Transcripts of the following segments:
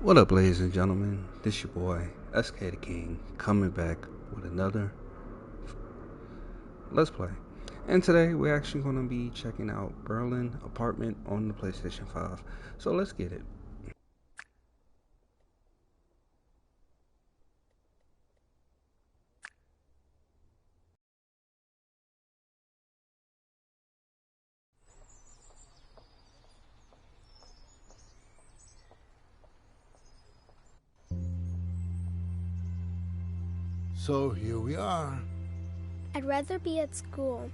What up, ladies and gentlemen? This your boy, SK the King, coming back with another Let's Play. And today we're actually going to be checking out Berlin Apartment on the PlayStation 5. So let's get it. So here we are. I'd rather be at school.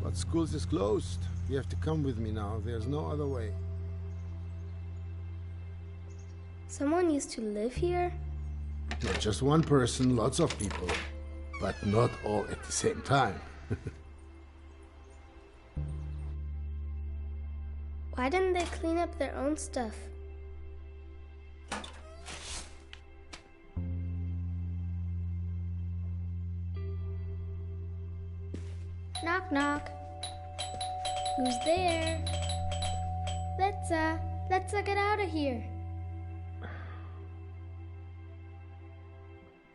But schools is closed. You have to come with me now. There's no other way. Someone used to live here? Not just one person, lots of people. But not all at the same time. Why didn't they clean up their own stuff? Knock, knock. Who's there? Let's get out of here.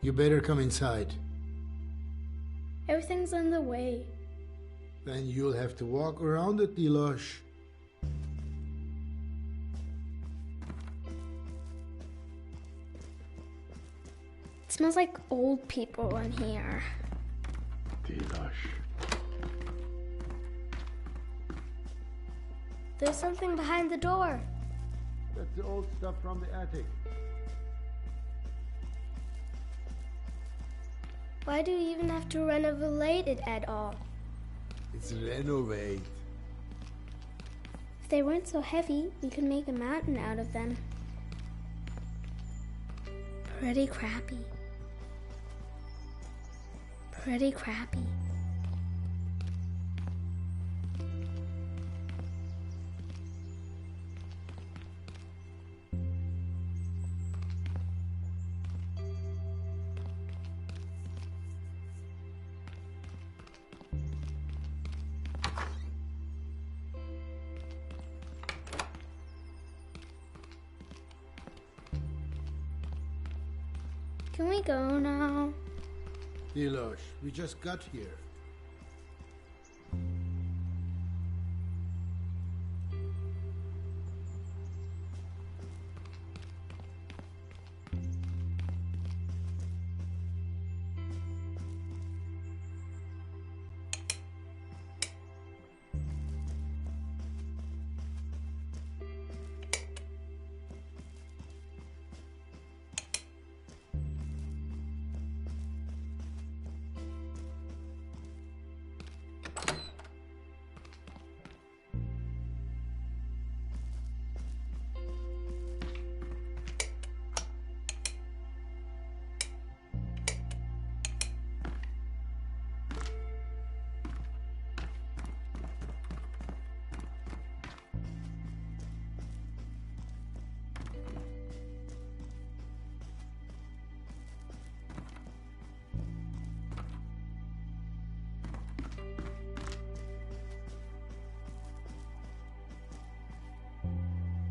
You better come inside. Everything's on the way. Then you'll have to walk around it, Dilosh. It smells like old people in here. Dilosh. There's something behind the door. That's the old stuff from the attic. Why do you even have to renovate it at all? It's renovate. If they weren't so heavy, we could make a mountain out of them. Pretty crappy. Pretty crappy. Can we go now? Dilosh, we just got here.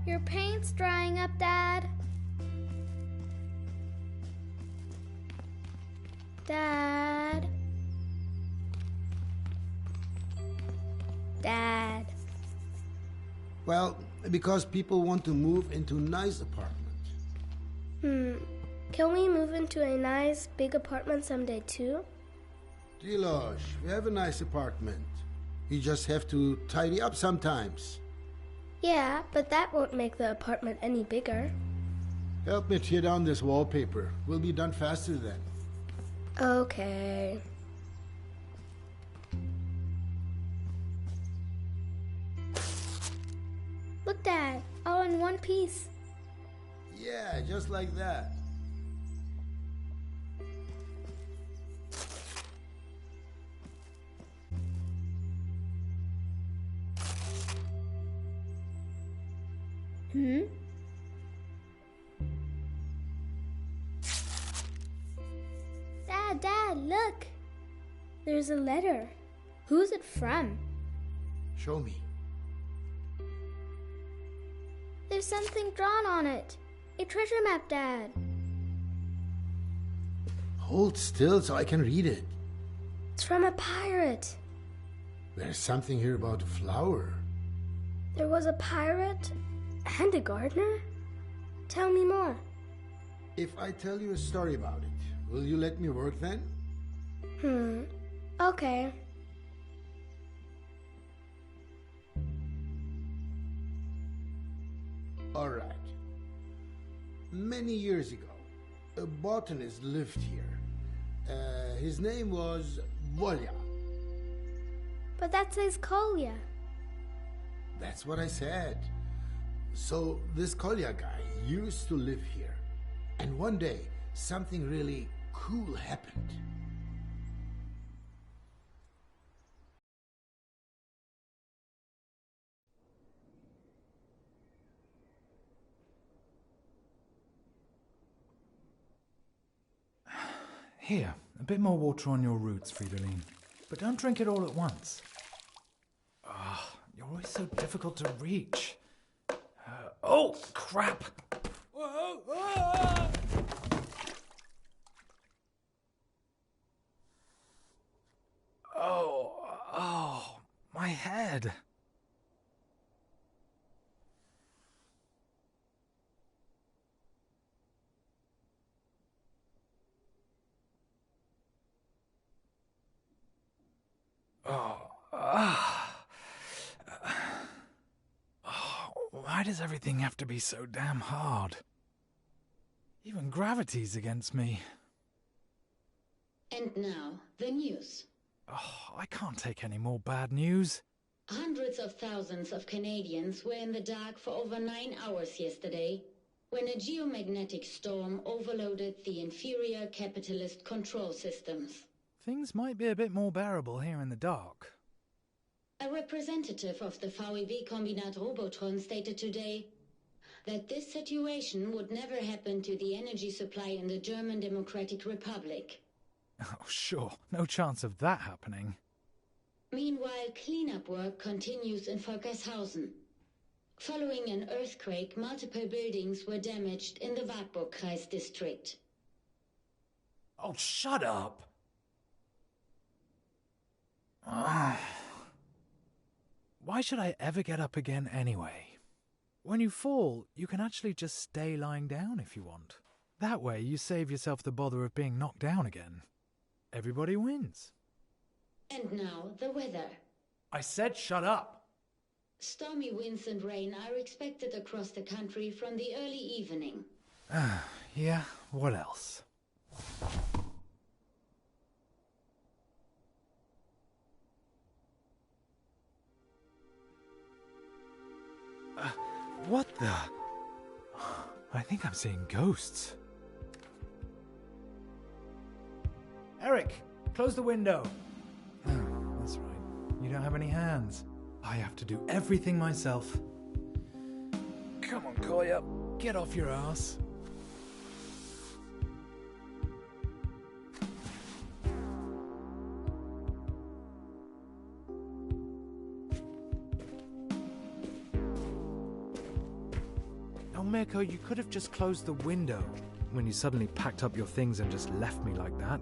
Your paint's drying up, Dad. Dad. Dad. Well, because people want to move into a nice apartment. Can we move into a nice big apartment someday too? Dilosh, we have a nice apartment. You just have to tidy up sometimes. Yeah, but that won't make the apartment any bigger. Help me tear down this wallpaper. We'll be done faster then. Okay. Look, Dad, all in one piece. Yeah, just like that. Dad, look. There's a letter. Who's it from? Show me. There's There's something drawn on it. A treasure map, Dad. Hold still so I can read it. It's from a pirate. There's something here about a flower. There was a pirate and a gardener? Tell me more. If I tell you a story about it, will you let me work then? Okay. All right. Many years ago, a botanist lived here. His name was Volya. But that says Kolya. That's what I said. So this Kolya guy used to live here. And one day, something really cool happened. Here, a bit more water on your roots, Fridolin. But don't drink it all at once. You're always so difficult to reach. Oh, crap! Oh, my head. Why does everything have to be so damn hard? Even gravity's against me. And now, the news. I can't take any more bad news. Hundreds of thousands of Canadians were in the dark for over 9 hours yesterday when a geomagnetic storm overloaded the inferior capitalist control systems. Things might be a bit more bearable here in the dark. A representative of the VEB Kombinat Robotron stated today that this situation would never happen to the energy supply in the German Democratic Republic. Oh, sure. No chance of that happening. Meanwhile, cleanup work continues in Volkershausen. Following an earthquake, multiple buildings were damaged in the Wartburgkreis district. Oh, shut up! Why should I ever get up again anyway? When you fall, you can actually just stay lying down if you want. That way you save yourself the bother of being knocked down again. Everybody wins. And now, the weather. I said shut up! Stormy winds and rain are expected across the country from the early evening. Yeah, what else? What the? I think I'm seeing ghosts. Eric, close the window. Oh, that's right. You don't have any hands. I have to do everything myself. Come on, Kolya. Get off your ass. Oh, Mirko, you could have just closed the window when you suddenly packed up your things and just left me like that.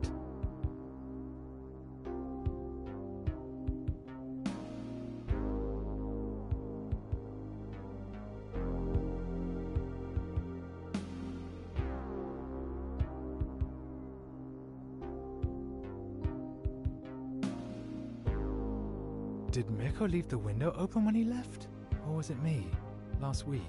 Did Mirko leave the window open when he left? Or was it me? Last week?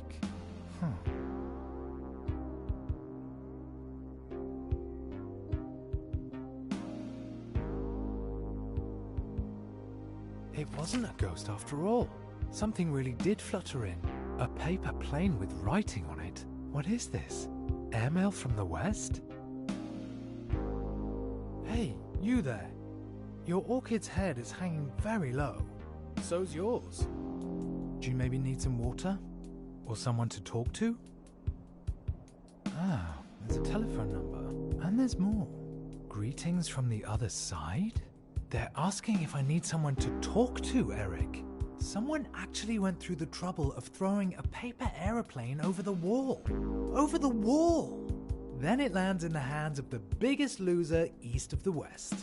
It wasn't a ghost after all. Something really did flutter in. A paper plane with writing on it. What is this? Airmail from the West? Hey, you there. Your orchid's head is hanging very low. So's yours. Do you maybe need some water? Or someone to talk to? Ah, there's a telephone number. And there's more. Greetings from the other side? They're asking if I need someone to talk to, Eric. Someone actually went through the trouble of throwing a paper aeroplane over the wall. Over the wall! Then it lands in the hands of the biggest loser east of the West.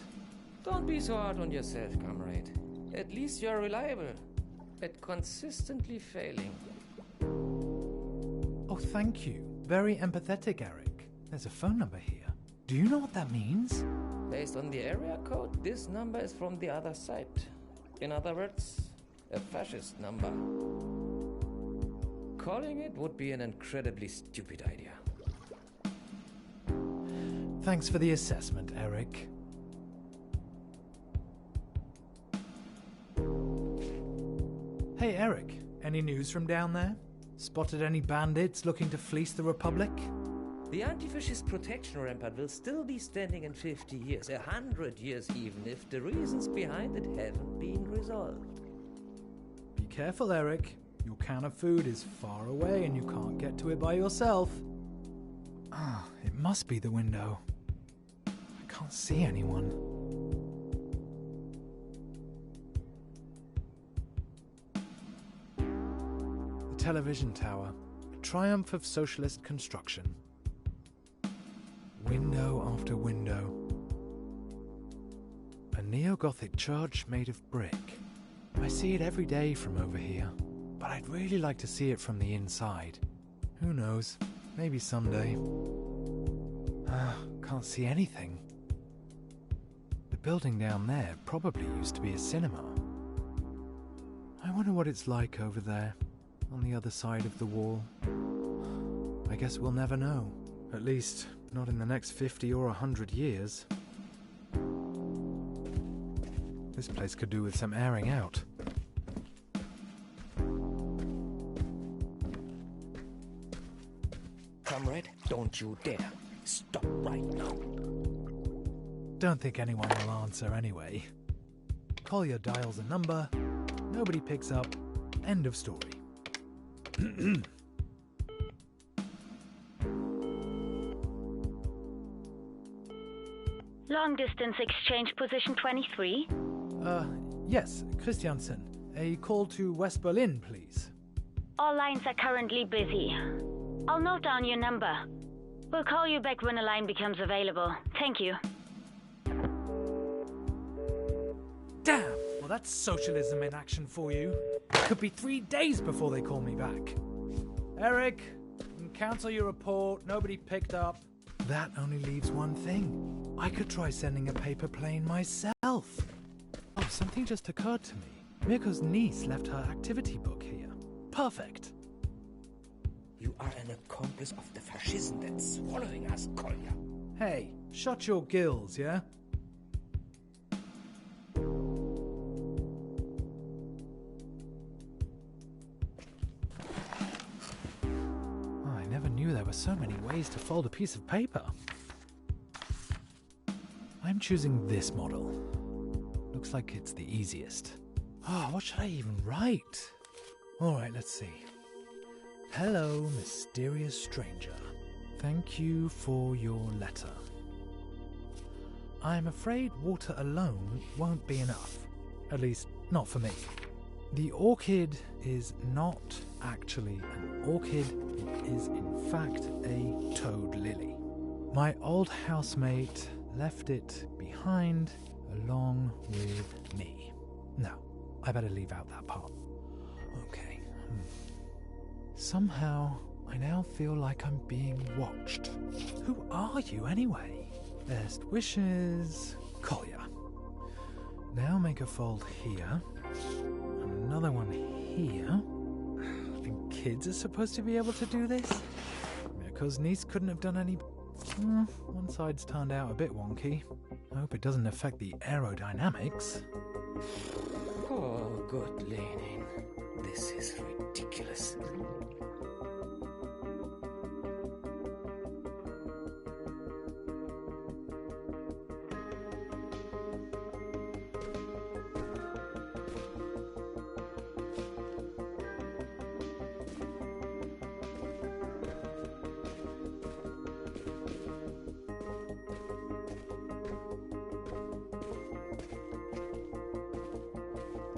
Don't be so hard on yourself, comrade. At least you're reliable at consistently failing. Oh, thank you. Very empathetic, Eric. There's a phone number here. Do you know what that means? Based on the area code, this number is from the other side. In other words, a fascist number. Calling it would be an incredibly stupid idea. Thanks for the assessment, Eric. Hey, Eric, any news from down there? Spotted any bandits looking to fleece the Republic? The anti-fascist protection rampart will still be standing in 50 years, 100 years even, if the reasons behind it haven't been resolved. Be careful, Eric. Your can of food is far away and you can't get to it by yourself. Ah, it must be the window. I can't see anyone. The television tower, a triumph of socialist construction. Window after window. A neo-Gothic church made of brick. I see it every day from over here, but I'd really like to see it from the inside. Who knows? Maybe someday. Can't see anything. The building down there probably used to be a cinema. I wonder what it's like over there, on the other side of the wall. I guess we'll never know. At least, not in the next 50 or 100 years. This place could do with some airing out. Comrade, don't you dare. Stop right now. Don't think anyone will answer anyway. Collier dials a number, nobody picks up, end of story. Long distance exchange position 23? Yes, Christiansen. A call to West Berlin, please. All lines are currently busy. I'll note down your number. We'll call you back when a line becomes available. Thank you. Damn! Well, that's socialism in action for you. Could be 3 days before they call me back. Eric, cancel your report. Nobody picked up. That only leaves one thing. I could try sending a paper plane myself. Oh, something just occurred to me. Mirko's niece left her activity book here. Perfect. You are an accomplice of the fascism that's swallowing us, Kolja. Hey, shut your gills, yeah? Oh, I never knew there were so many ways to fold a piece of paper. I'm choosing this model. Looks like it's the easiest. Oh, what should I even write? Alright, let's see. Hello, mysterious stranger. Thank you for your letter. I'm afraid water alone won't be enough. At least, not for me. The orchid is not actually an orchid. It is, in fact, a toad lily. My old housemate left it behind along with me. No, I better leave out that part. Okay. Somehow, I now feel like I'm being watched. Who are you anyway? Best wishes, Collier. Now make a fold here. Another one here. And kids are supposed to be able to do this? Mirko's niece couldn't have done any... one side's turned out a bit wonky. I hope it doesn't affect the aerodynamics. Oh, good Lenin. This is ridiculous.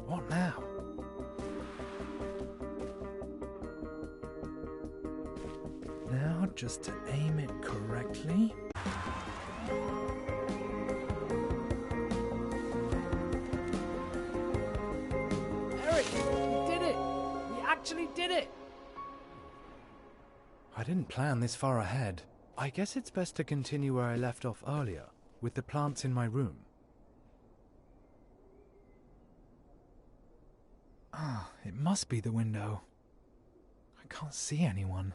What now? just to aim it correctly. Eric, we did it! We actually did it! I didn't plan this far ahead. I guess it's best to continue where I left off earlier, with the plants in my room. Ah, it must be the window. I can't see anyone.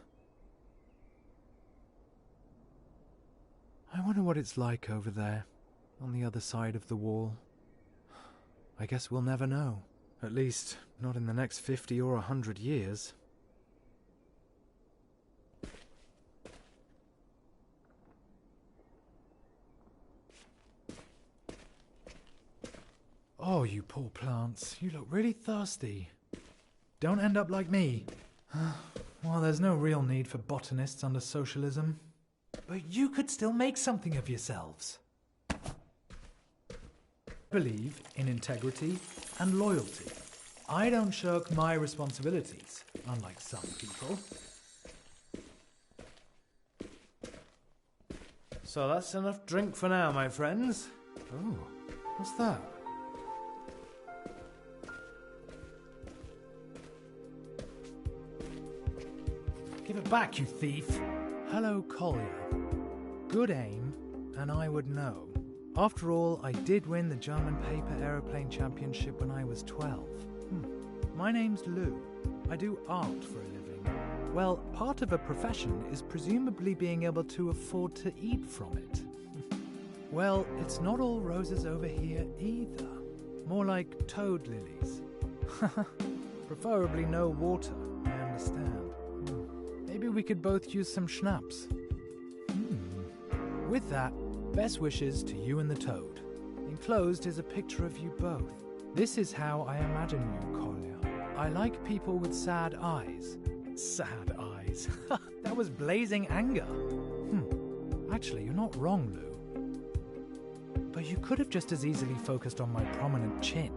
I wonder what it's like over there, on the other side of the wall. I guess we'll never know. At least, not in the next 50 or 100 years. Oh, you poor plants. You look really thirsty. Don't end up like me. Well, there's no real need for botanists under socialism. But you could still make something of yourselves. Believe in integrity and loyalty. I don't shirk my responsibilities, unlike some people. So that's enough drink for now, my friends. Oh, what's that? Give it back, you thief! Hello, Collier. Good aim, and I would know. After all, I did win the German paper aeroplane championship when I was 12. My name's Lou. I do art for a living. Well, part of a profession is presumably being able to afford to eat from it. Well, it's not all roses over here either. More like toad lilies. Preferably no water, I understand. Maybe we could both use some schnapps. With that, best wishes to you and the toad. Enclosed is a picture of you both. This is how I imagine you, Collier. I like people with sad eyes. Sad eyes. That was blazing anger. Actually, you're not wrong, Lou. But you could have just as easily focused on my prominent chin.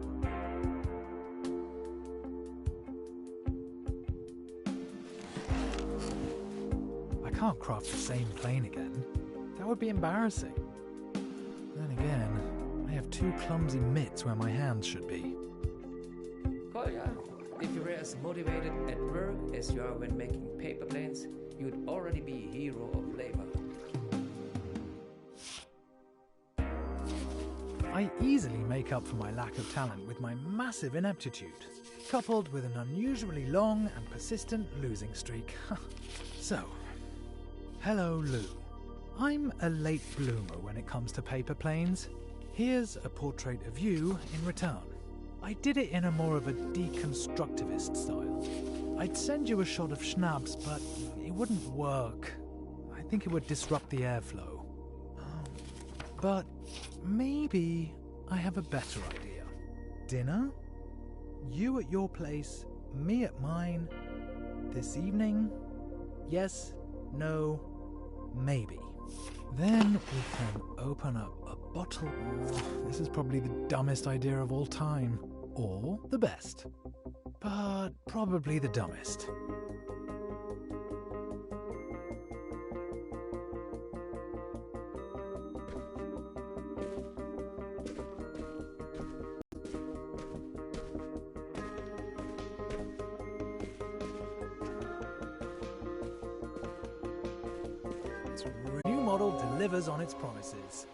I can't craft the same plane again. That would be embarrassing. Then again, I have two clumsy mitts where my hands should be. Kolja, if you were as motivated at work as you are when making paper planes, you'd already be a hero of labor. I easily make up for my lack of talent with my massive ineptitude, coupled with an unusually long and persistent losing streak. So, hello, Lou. I'm a late bloomer when it comes to paper planes. Here's a portrait of you in return. I did it in a more of a deconstructivist style. I'd send you a shot of schnapps, but it wouldn't work. I think it would disrupt the airflow. But maybe I have a better idea. Dinner? You at your place, me at mine. This evening? Yes, no, maybe. Then we can open up a bottle. This is probably the dumbest idea of all time. Or the best. But probably the dumbest. New model delivers on its promises.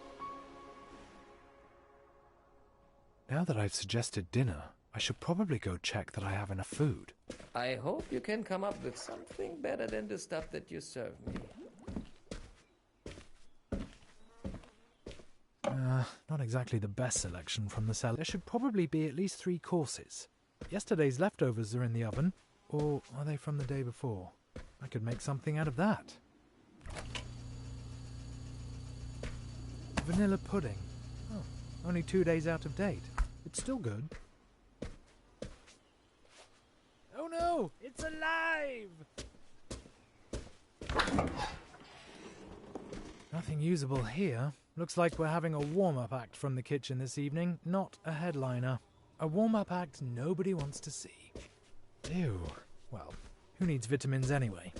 Now that I've suggested dinner, I should probably go check that I have enough food. I hope you can come up with something better than the stuff that you serve me. Not exactly the best selection from the cellar. There should probably be at least 3 courses. Yesterday's leftovers are in the oven, or are they from the day before? I could make something out of that. Vanilla pudding. Oh, only 2 days out of date. It's still good. Oh no! It's alive! Nothing usable here. Looks like we're having a warm-up act from the kitchen this evening, not a headliner. A warm-up act nobody wants to see. Ew. Well, who needs vitamins anyway?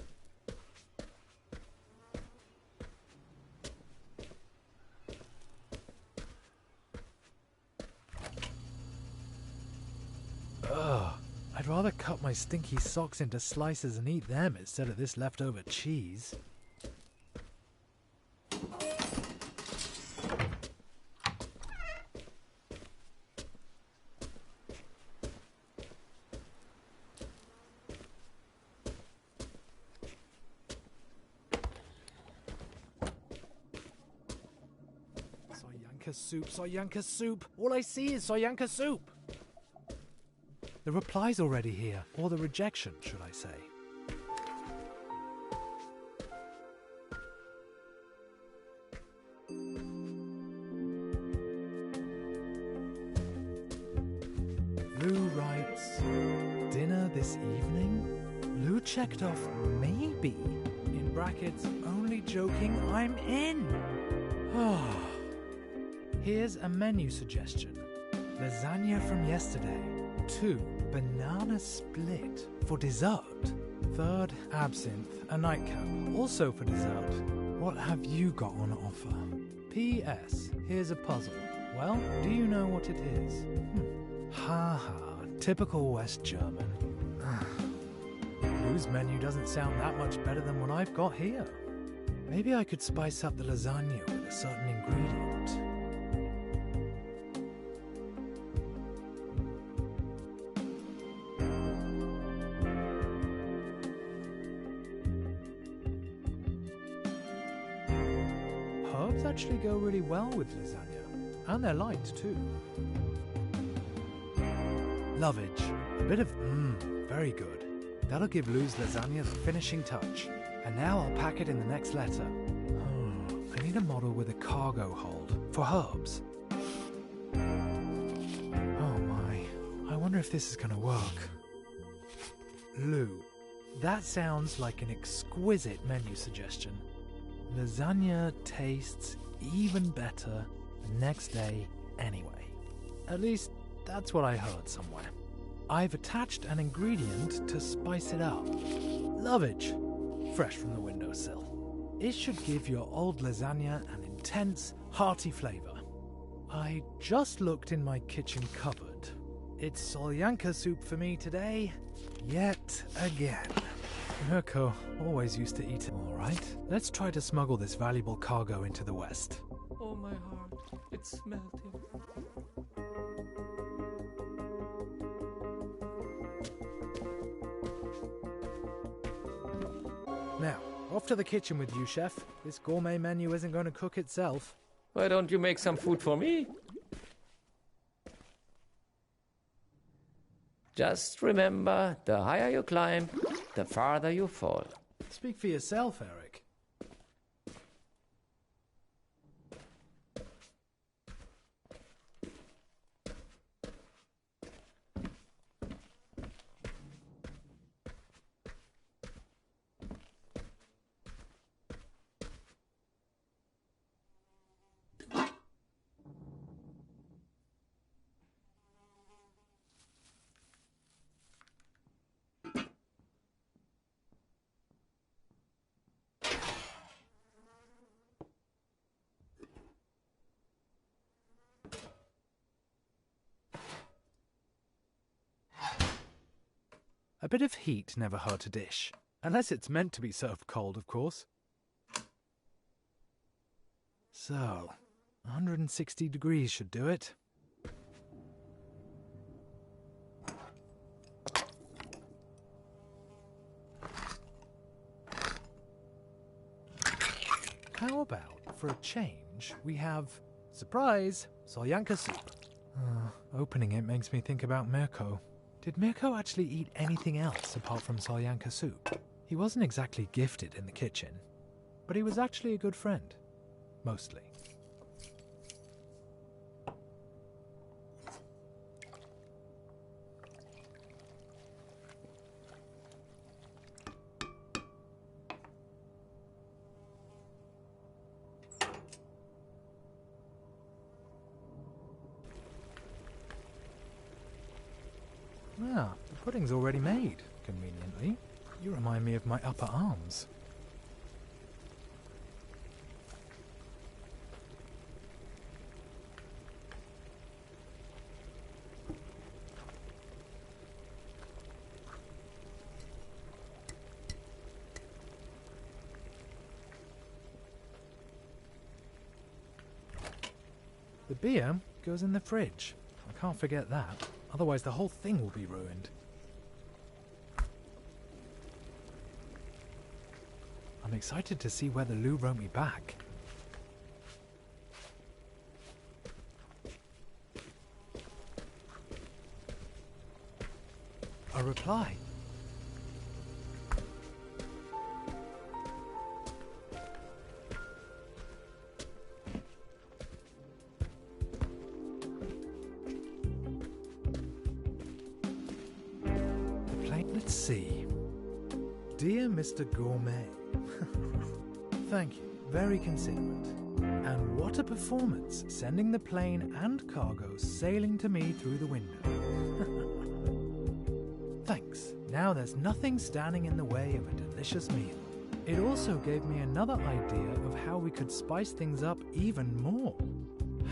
I'd rather cut my stinky socks into slices and eat them instead of this leftover cheese. Soyanka soup. All I see is Soyanka soup. The reply's already here, or the rejection, should I say. Lou writes, dinner this evening? Lou checked off maybe. In brackets, only joking, I'm in. Here's a menu suggestion. Lasagna from yesterday. 2, banana split for dessert. 3rd, absinthe, a nightcap, also for dessert. What have you got on offer? P.S. Here's a puzzle. Well, do you know what it is? Ha ha, typical West German. Lou's menu doesn't sound that much better than what I've got here. Maybe I could spice up the lasagna with a certain ingredient. Herbs actually go really well with lasagna, and they're light too. Lovage, a bit of very good. That'll give Lou's lasagna the finishing touch. And now I'll pack it in the next letter. I need a model with a cargo hold for herbs. Oh my, I wonder if this is gonna work. Lou, that sounds like an exquisite menu suggestion. Lasagna tastes even better the next day anyway. At least, that's what I heard somewhere. I've attached an ingredient to spice it up. Lovage, fresh from the windowsill. It should give your old lasagna an intense, hearty flavour. I just looked in my kitchen cupboard. It's Solyanka soup for me today, yet again. Mirko always used to eat it. All right, let's try to smuggle this valuable cargo into the West. Oh, my heart, it's melting. Now, off to the kitchen with you, chef. This gourmet menu isn't going to cook itself. Why don't you make some food for me? Just remember, the higher you climb, the farther you fall. Speak for yourself, Eric. A bit of heat never hurt a dish. Unless it's meant to be served cold, of course. So, 160 degrees should do it. How about, for a change, we have, surprise, Solyanka soup. Opening it makes me think about Mirko. Did Mirko actually eat anything else apart from Solyanka soup? He wasn't exactly gifted in the kitchen, but he was actually a good friend. Mostly. Ah, the pudding's already made, conveniently. You remind me of my upper arms. The beer goes in the fridge. I can't forget that, otherwise the whole thing will be ruined. I'm excited to see whether Lou wrote me back. A reply. The plane, let's see. Dear Mr. Gourmet, thank you, very considerate. And what a performance, sending the plane and cargo sailing to me through the window. Thanks. Now there's nothing standing in the way of a delicious meal. It also gave me another idea of how we could spice things up even more.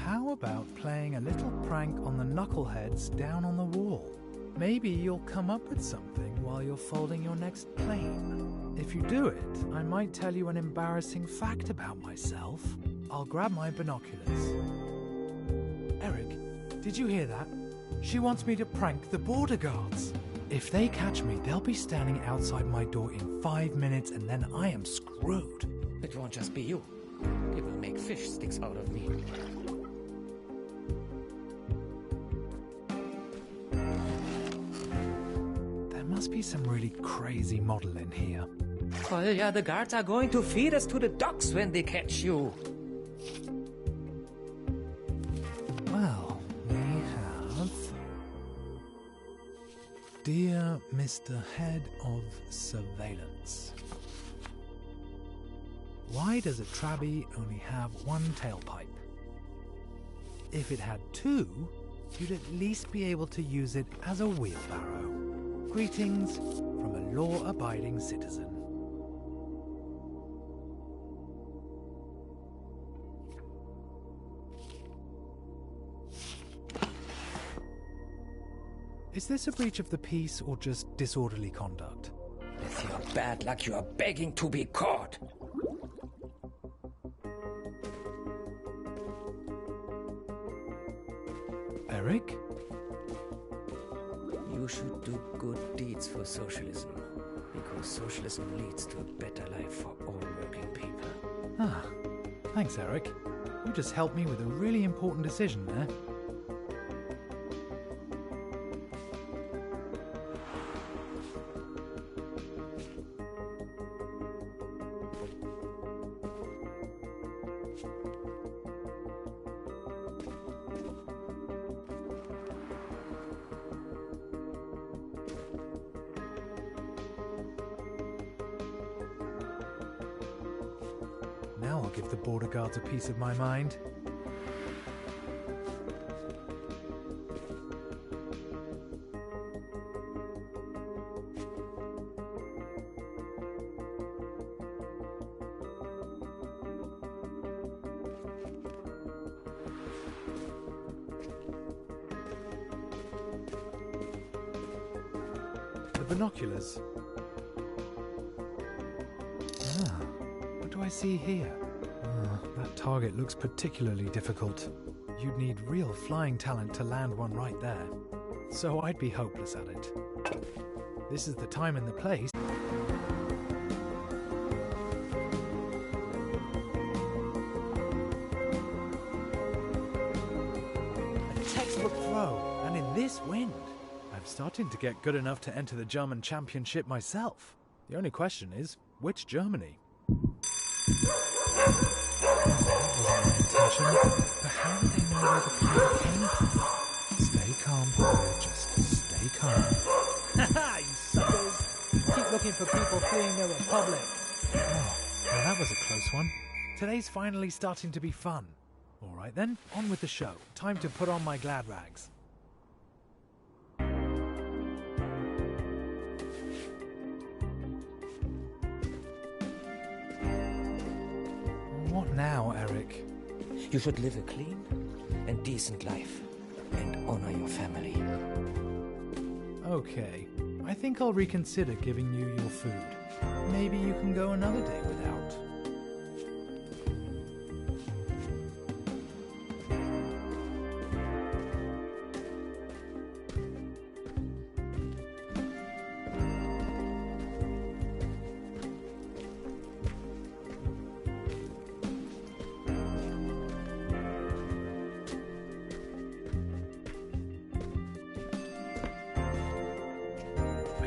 How about playing a little prank on the knuckleheads down on the wall? Maybe you'll come up with something while you're folding your next plane. If you do it, I might tell you an embarrassing fact about myself. I'll grab my binoculars. Eric, did you hear that? She wants me to prank the border guards. If they catch me, they'll be standing outside my door in 5 minutes and then I am screwed. It won't just be you. It will make fish sticks out of me. There must be some really crazy model in here. Oh yeah, the guards are going to feed us to the dogs when they catch you. Well, we have... Dear Mr. Head of Surveillance. Why does a Trabi only have one tailpipe? If it had two, you'd at least be able to use it as a wheelbarrow. Greetings from a law-abiding citizen. Is this a breach of the peace or just disorderly conduct? With your bad luck, you are begging to be caught. Eric? You should do good deeds for socialism, because socialism leads to a better life for all working people. Ah, thanks, Eric. You just helped me with a really important decision there. Now I'll give the border guards a piece of my mind. The binoculars. Ah, what do I see here? That target looks particularly difficult. You'd need real flying talent to land one right there. So I'd be hopeless at it. This is the time and the place. A textbook throw, and in this wind. I'm starting to get good enough to enter the German championship myself. The only question is, which Germany? But how do they know where the plane came from? Stay calm, just stay calm. Haha, you suckers! Keep looking for people fleeing the Republic. Oh, well, that was a close one. Today's finally starting to be fun. All right then, on with the show. Time to put on my glad rags. What now, Eric? You should live a clean and decent life and honor your family. Okay, I think I'll reconsider giving you your food. Maybe you can go another day without.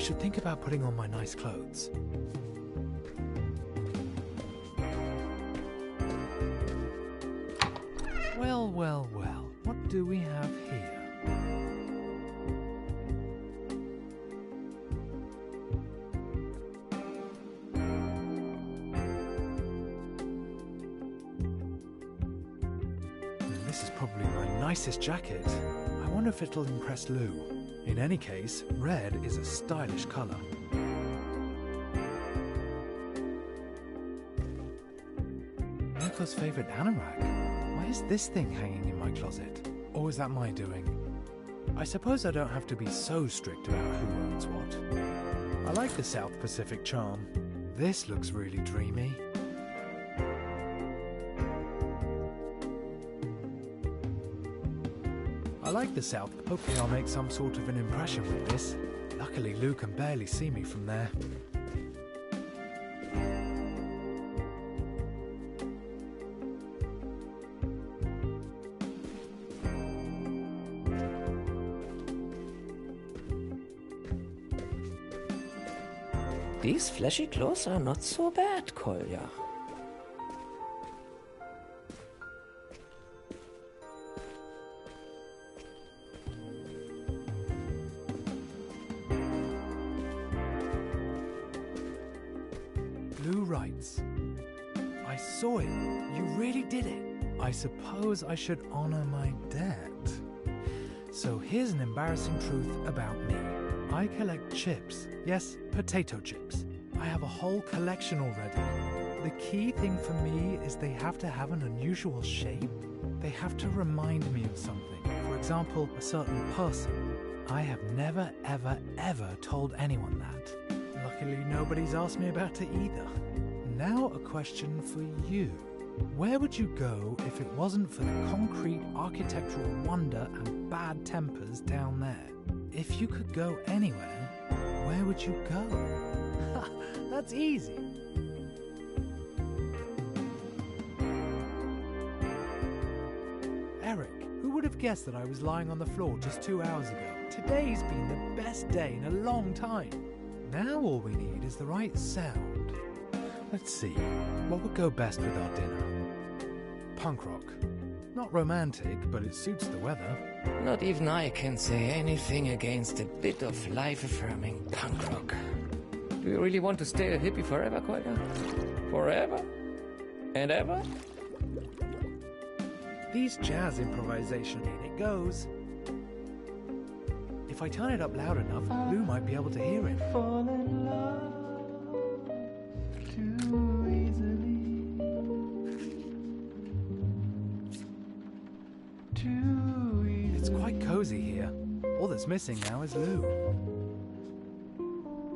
should think about putting on my nice clothes. Well, well, well. What do we have here? This is probably my nicest jacket. I wonder if it'll impress Lou. In any case, red is a stylish colour. Nico's favourite anorak. Why is this thing hanging in my closet? Or is that my doing? I suppose I don't have to be so strict about who owns what. I like the South Pacific charm. This looks really dreamy. I like the South. Hopefully I'll make some sort of an impression with this. Luckily Lou can barely see me from there. These flashy clothes are not so bad, Kolja. Lou writes, I saw it. You really did it. I suppose I should honor my debt. So here's an embarrassing truth about me. I collect chips. Yes, potato chips. I have a whole collection already. The key thing for me is they have to have an unusual shape. They have to remind me of something. For example, a certain person. I have never, ever, ever told anyone that. Luckily, nobody's asked me about it either. Now a question for you. Where would you go if it wasn't for the concrete architectural wonder and bad tempers down there? If you could go anywhere, where would you go? That's easy. Eric, who would have guessed that I was lying on the floor just 2 hours ago? Today's been the best day in a long time. Now all we need is the right sound. Let's see, what would go best with our dinner? Punk rock. Not romantic, but it suits the weather. Not even I can say anything against a bit of life-affirming punk rock. Do you really want to stay a hippie forever, Kolja? Forever? And ever? These jazz improvisation, in it goes. If I turn it up loud enough, Lou might be able to hear it. Fall in love too easily. Too easily. It's quite cozy here. All that's missing now is Lou.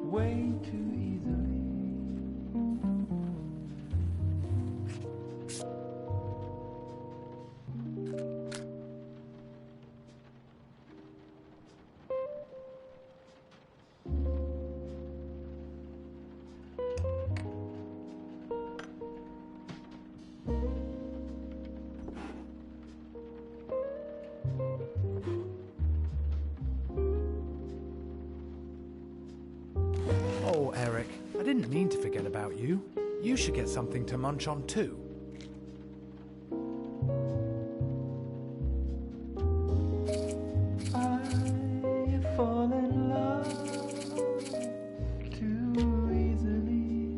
Way too easily. Oh, Eric, I didn't mean to forget about you. You should get something to munch on too. I fall in love too easily.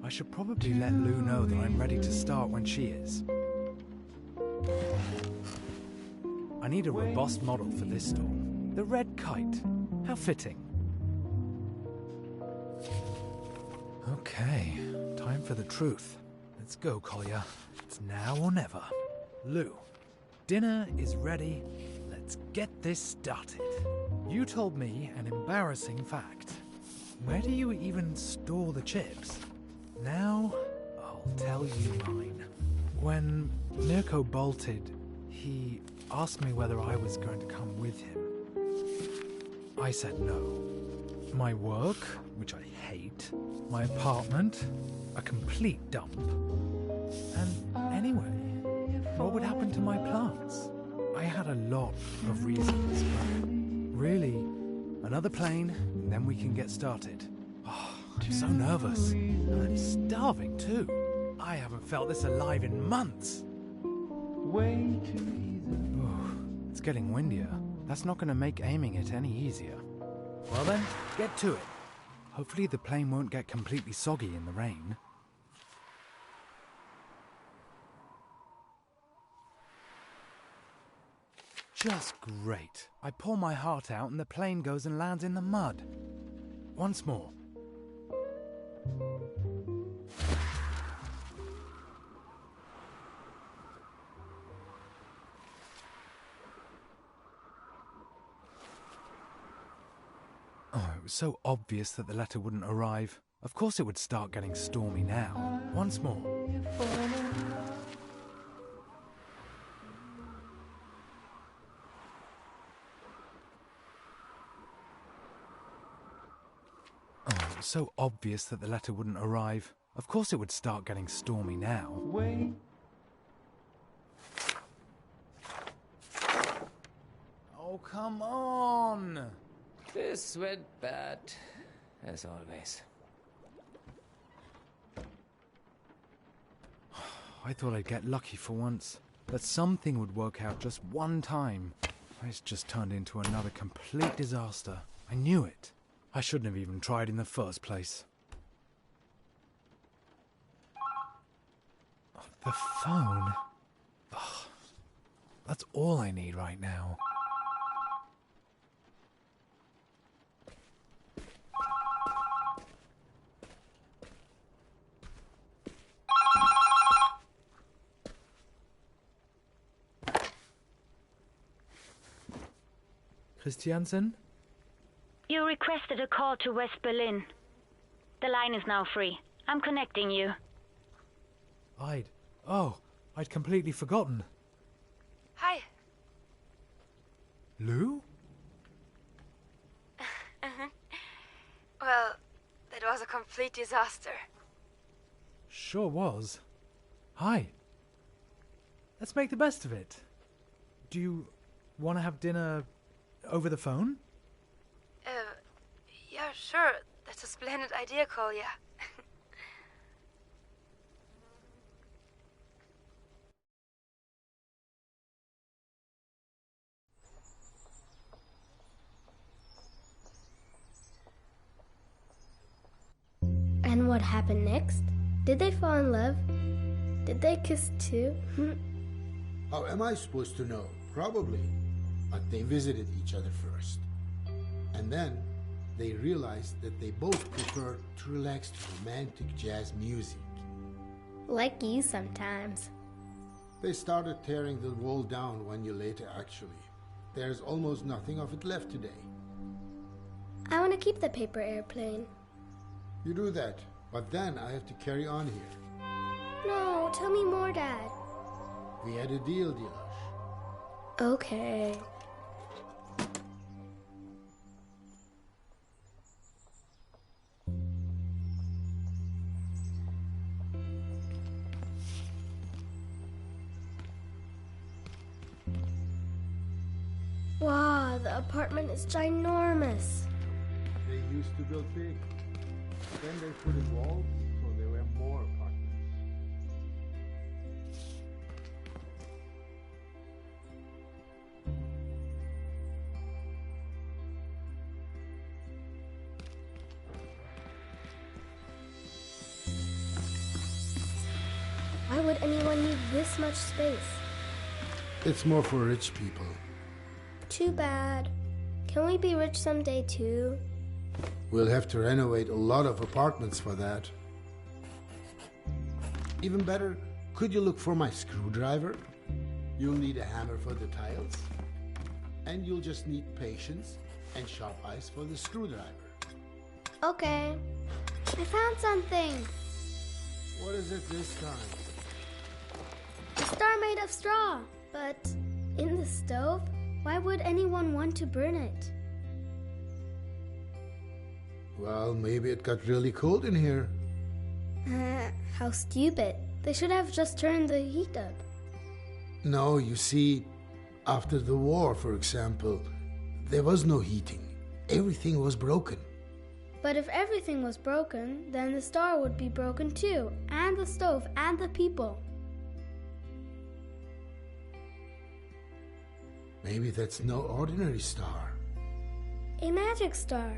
I should probably let Lou know that I'm ready to start when she is. I need a robust model for this store. The red kite. How fitting. Okay, time for the truth. Let's go, Kolja. It's now or never. Lou, dinner is ready. Let's get this started. You told me an embarrassing fact. Where do you even store the chips? Now, I'll tell you mine. When Mirko bolted, he asked me whether I was going to come with him. I said no. My work, which I hate, my apartment, a complete dump. And anyway, what would happen to my plants? I had a lot of reasons, but Really, another plane, and then we can get started. Oh, I'm so nervous. And I'm starving too. I haven't felt this alive in months. Way too easily. It's getting windier. That's not going to make aiming it any easier. Well then, get to it. Hopefully the plane won't get completely soggy in the rain. Just great. I pour my heart out and the plane goes and lands in the mud. Once more. Oh, it was so obvious that the letter wouldn't arrive. Of course it would start getting stormy now. Once more. Oh, it was so obvious that the letter wouldn't arrive. Of course it would start getting stormy now. Way. Oh, come on! This went bad, as always. I thought I'd get lucky for once. That something would work out just one time. It's just turned into another complete disaster. I knew it. I shouldn't have even tried in the first place. The phone? Ugh. That's all I need right now. Christiansen? You requested a call to West Berlin. The line is now free. I'm connecting you. I'd completely forgotten. Hi. Lou? Well, that was a complete disaster. Sure was. Hi. Let's make the best of it. Do you want to have dinner over the phone? Yeah, sure. That's a splendid idea, Kolya. And what happened next? Did they fall in love? Did they kiss too? How am I supposed to know? Probably. But they visited each other first. And then they realized that they both prefer to relax to romantic jazz music. Like you sometimes. They started tearing the wall down 1 year later, actually. There's almost nothing of it left today. I want to keep the paper airplane. You do that, but then I have to carry on here. No, tell me more, Dad. We had a deal, Dilash. Okay. Wow, the apartment is ginormous. They used to build big. Then they put in walls, so there were more apartments. Why would anyone need this much space? It's more for rich people. Too bad. Can we be rich someday too? We'll have to renovate a lot of apartments for that. Even better, could you look for my screwdriver? You'll need a hammer for the tiles. And you'll just need patience and sharp eyes for the screwdriver. Okay. I found something. What is it this time? A star made of straw. But in the stove? Why would anyone want to burn it? Well, maybe it got really cold in here. How stupid. They should have just turned the heat up. No, you see, after the war, for example, There was no heating. Everything was broken. But if everything was broken, then the star would be broken too, and the stove, and the people. Maybe that's no ordinary star. A magic star.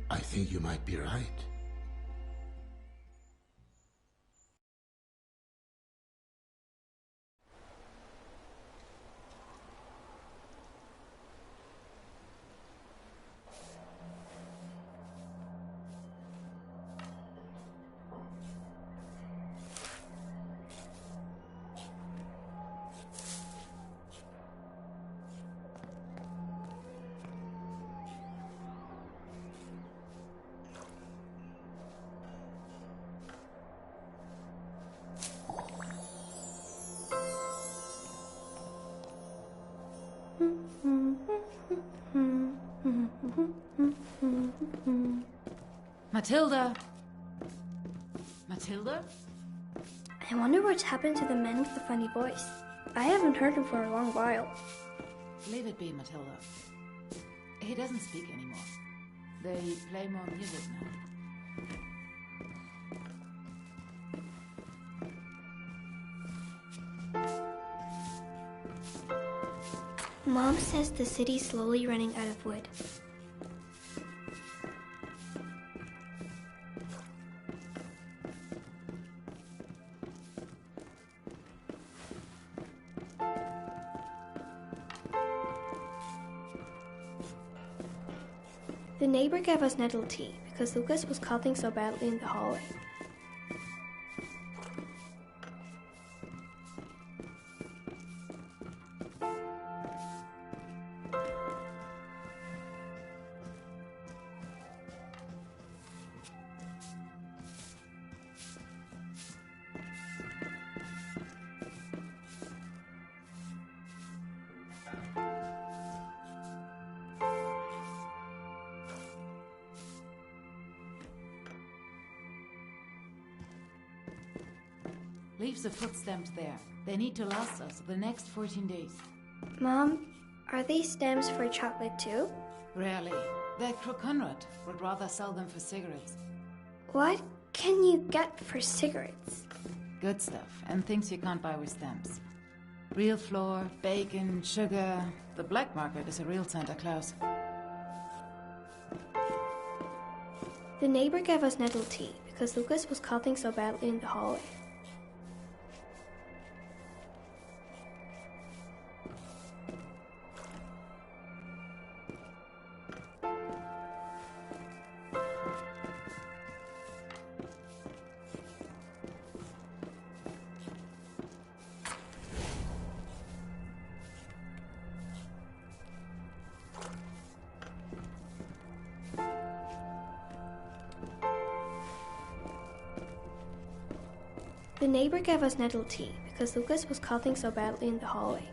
I think you might be right. Matilda! Matilda? I wonder what's happened to the man with the funny voice. I haven't heard him for a long while. Leave it be, Matilda. He doesn't speak anymore. They play more music now. Mom says the city's slowly running out of wood. The neighbor gave us nettle tea because Lucas was coughing so badly in the hallway. Leave the foot stamps there. They need to last us the next 14 days. Mom, are these stems for chocolate too? Rarely. That crook Conrad would rather sell them for cigarettes. What can you get for cigarettes? Good stuff, and things you can't buy with stamps. Real flour, bacon, sugar. The black market is a real Santa Claus. The neighbor gave us nettle tea because Lucas was coughing so badly in the hallway. The neighbor gave us nettle tea because Lucas was coughing so badly in the hallway.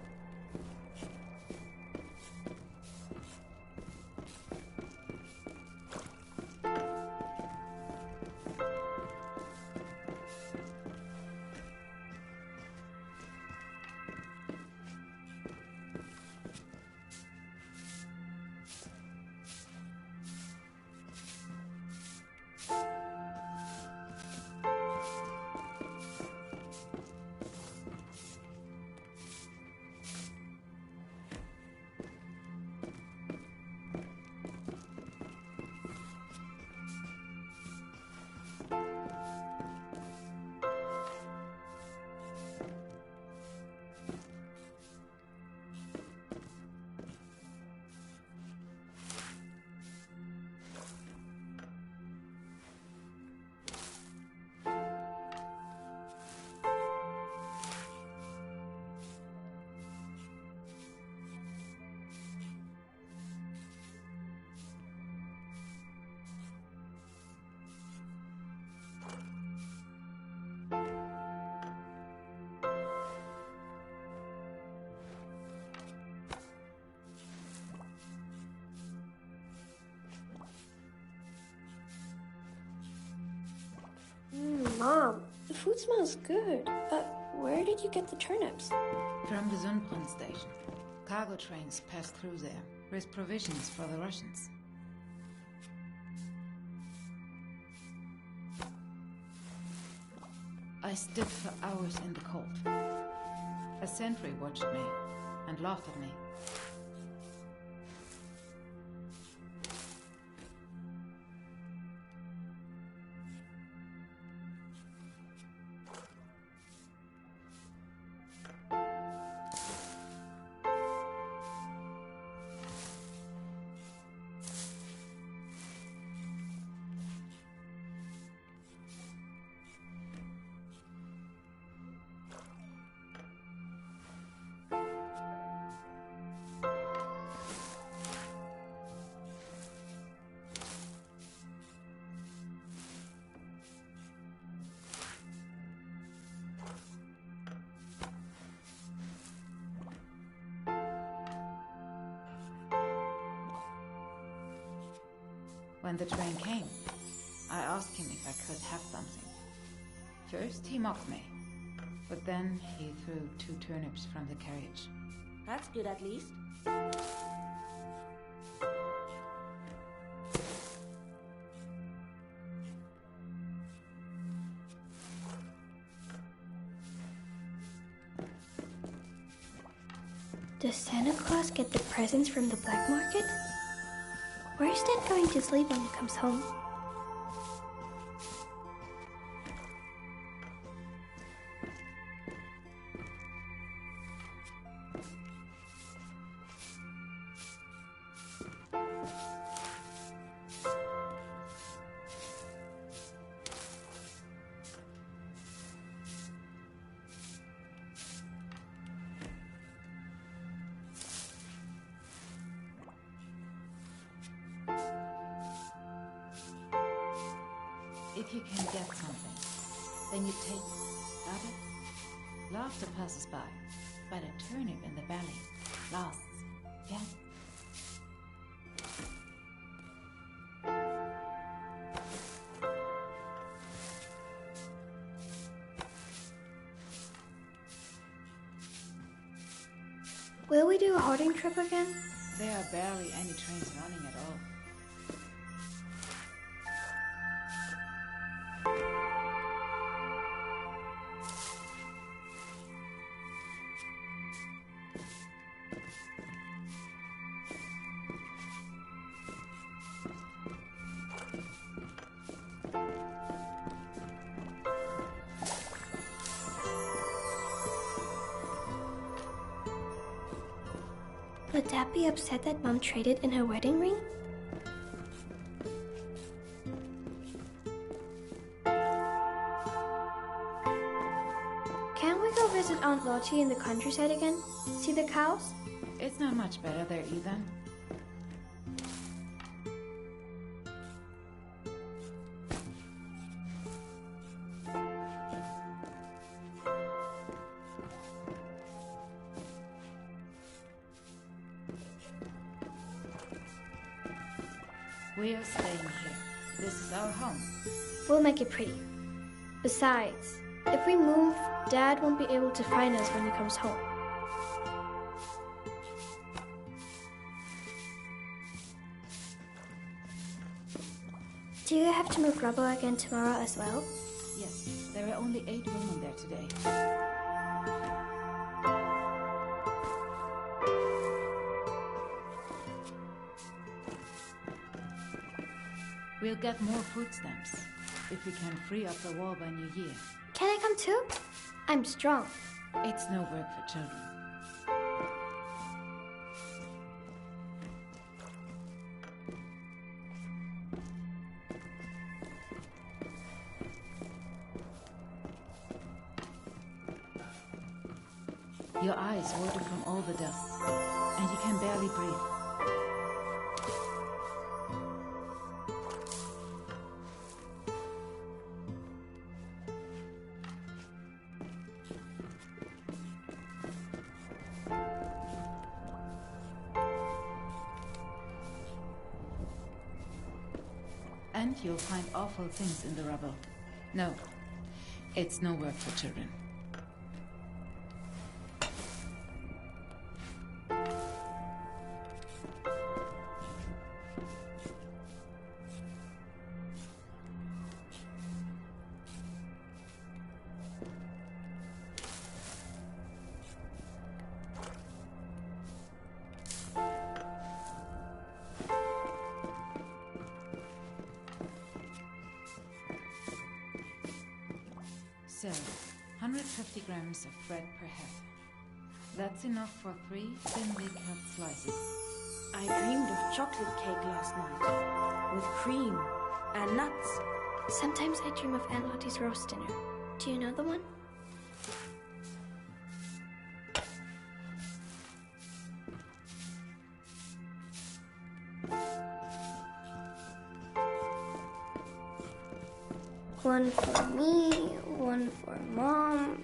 Mom, the food smells good. Where did you get the turnips? From the Sundbrunn station. Cargo trains pass through there. With provisions for the Russians. I stood for hours in the cold. A sentry watched me and laughed at me. When the train came, I asked him if I could have something. First, he mocked me, but then he threw 2 turnips from the carriage. That's good, at least. Does Santa Claus get the presents from the black market? Where's Dad going to sleep when he comes home? If you can get something, then you take it. Got it? Laughter passes by, but a turnip in the belly lasts. Yeah? Will we do a hoarding trip again? There are barely any trains running at all. Would Dad be upset that Mom traded in her wedding ring? Can't we go visit Aunt Lottie in the countryside again? See the cows? It's not much better there either. We are staying here. This is our home. We'll make it pretty. Besides, if we move, Dad won't be able to find us when he comes home. Do you have to move rubble again tomorrow as well? Yes, there are only 8 women there today. We'll get more food stamps if we can free up the wall by New Year. Can I come too? I'm strong. It's no work for children. Your eyes water from all the dust, and you can barely breathe. And you'll find awful things in the rubble. No, it's no work for children. So, 150 grams of bread per head. That's enough for 3 thinly cut slices. I dreamed of chocolate cake last night, with cream and nuts. Sometimes I dream of Aunt Lottie's roast dinner. Do you know the one? One for me, one for Mom.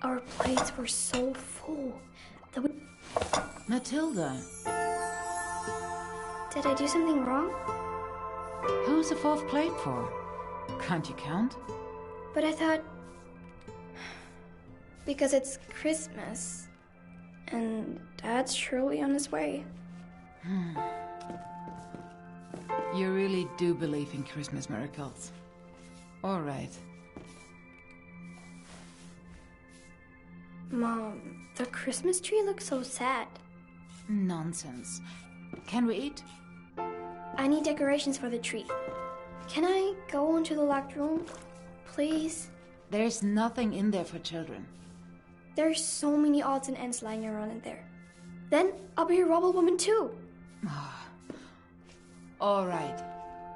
Our plates were so full that we... Matilda, Did I do something wrong? who's the 4th plate for? Can't you count? But I thought... Because it's Christmas, and Dad's surely on his way. You really do believe in Christmas miracles. All right. Mom, the Christmas tree looks so sad. Nonsense. Can we eat? I need decorations for the tree. Can I go into the locked room, please? There's nothing in there for children. There's so many odds and ends lying around in there. Then I'll be a rubble woman too. All right.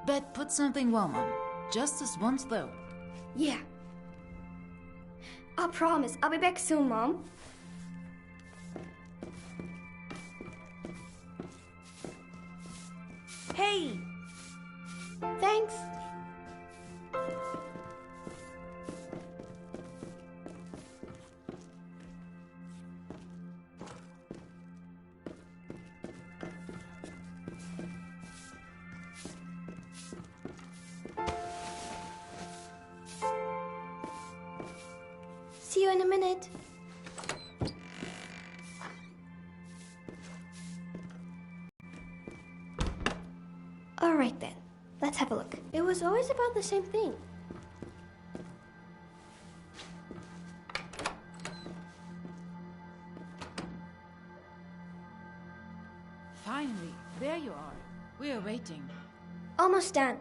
But put something warm on. Just this once, though. Yeah. I'll promise. I'll be back soon, Mom. Hey! Thanks. See you in a minute. All right then, let's have a look. It was always about the same thing. Finally, there you are. We are waiting. Almost done.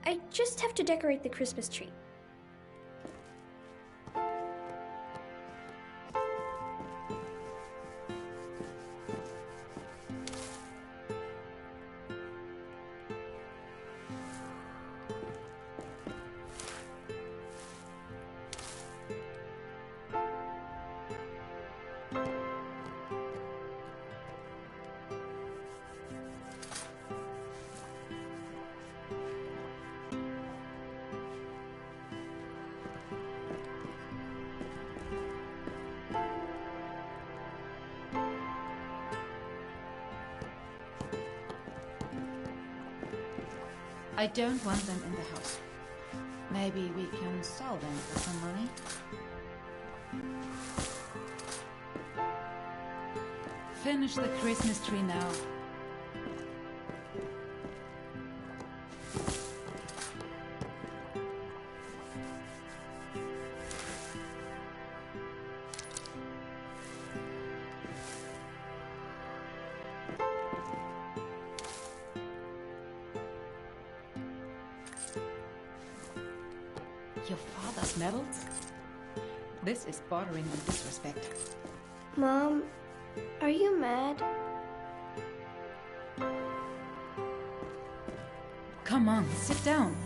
I just have to decorate the Christmas tree. I don't want them in the house. Maybe we can sell them for some money. Finish the Christmas tree now. Your father's medals? This is bordering on disrespect. Mom, are you mad? Come on, sit down.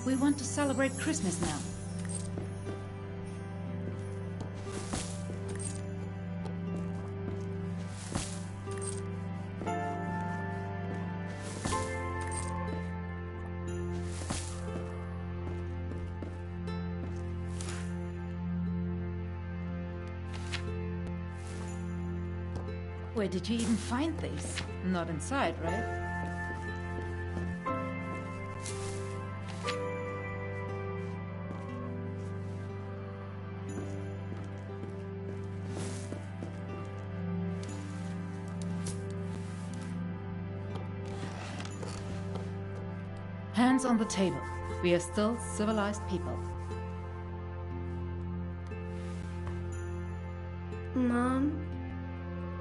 We want to celebrate Christmas now. Where did you even find these? Not inside, right? Hands on the table. We are still civilized people. Mom,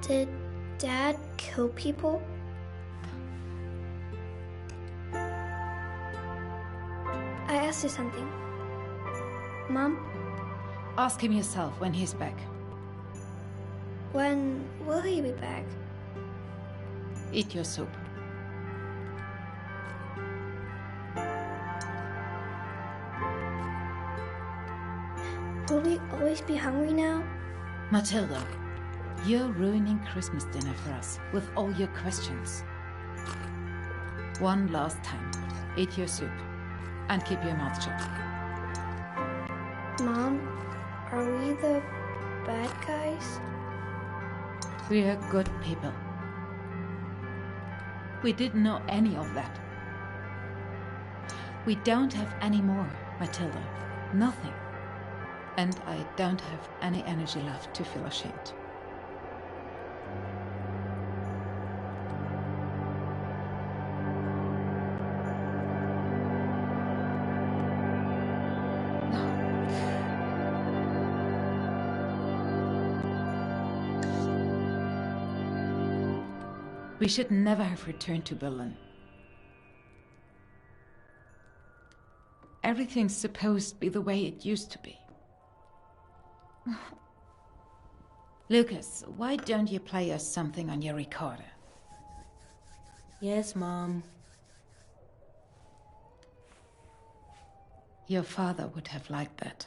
did Dad kill people? I ask you something. Mom? Ask him yourself when he's back. When will he be back? Eat your soup. Will we always be hungry now? Matilda, you're ruining Christmas dinner for us with all your questions. One last time. Eat your soup. And keep your mouth shut. Mom, are we the bad guys? We're good people. We didn't know any of that. We don't have any more, Matilda. Nothing. And I don't have any energy left to feel ashamed. We should never have returned to Berlin. Everything's supposed to be the way it used to be. Lucas, why don't you play us something on your recorder? Yes, Mom. Your father would have liked that.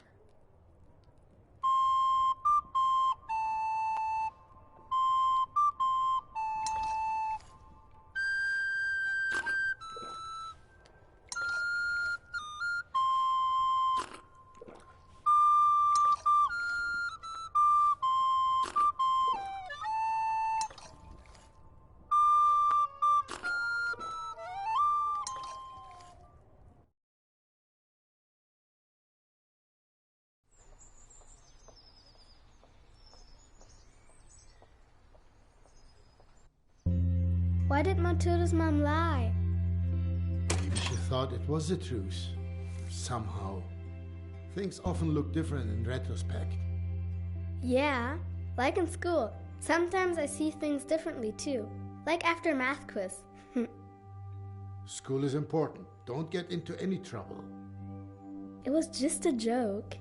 Why did Matilda's mom lie? Maybe she thought it was the truth. Somehow. Things often look different in retrospect. Yeah, like in school. Sometimes I see things differently too. Like after math quiz. School is important. Don't get into any trouble. It was just a joke.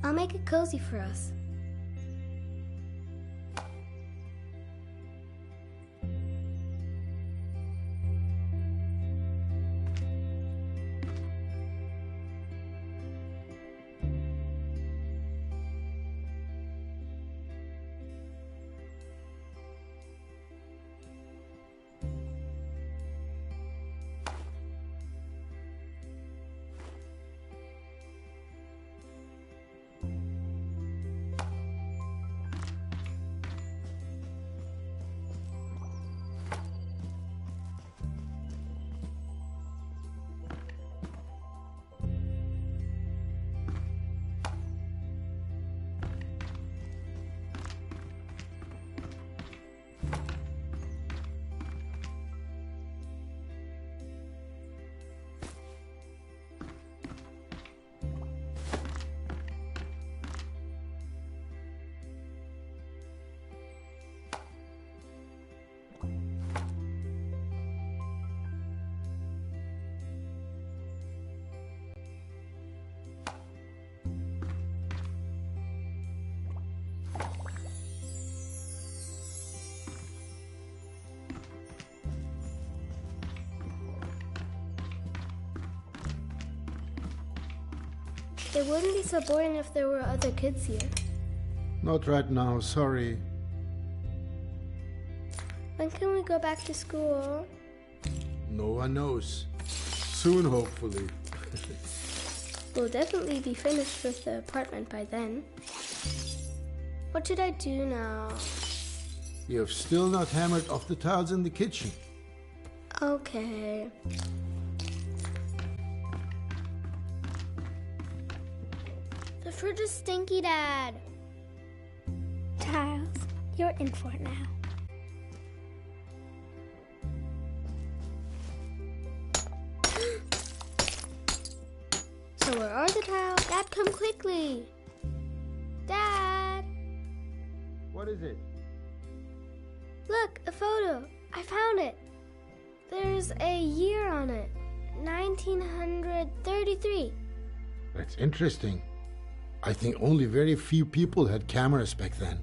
I'll make it cozy for us. It wouldn't be so boring if there were other kids here. Not right now, sorry. When can we go back to school? No one knows. Soon, hopefully. We'll definitely be finished with the apartment by then. What should I do now? You have still not hammered off the tiles in the kitchen. Okay. The fridge is stinky, Dad. Tiles, you're in for it now. So where are the tiles? Dad, come quickly. Dad! What is it? Look, a photo. I found it. There's a year on it. 1933. That's interesting. I think only very few people had cameras back then.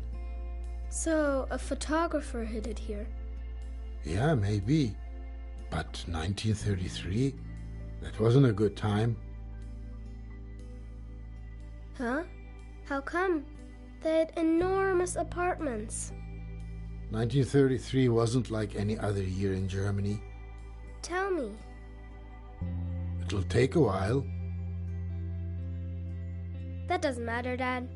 So a photographer hid it here. Yeah, maybe. But 1933? That wasn't a good time. Huh? How come? They had enormous apartments. 1933 wasn't like any other year in Germany. Tell me. It'll take a while. That doesn't matter, Dad.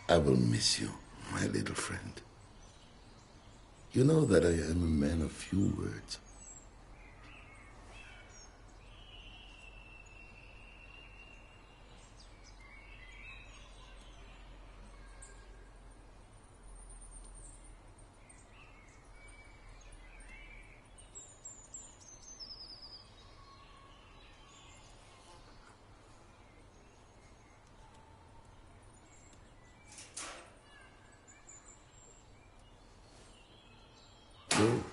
I will miss you, my little friend. You know that I am a man of few words. Go.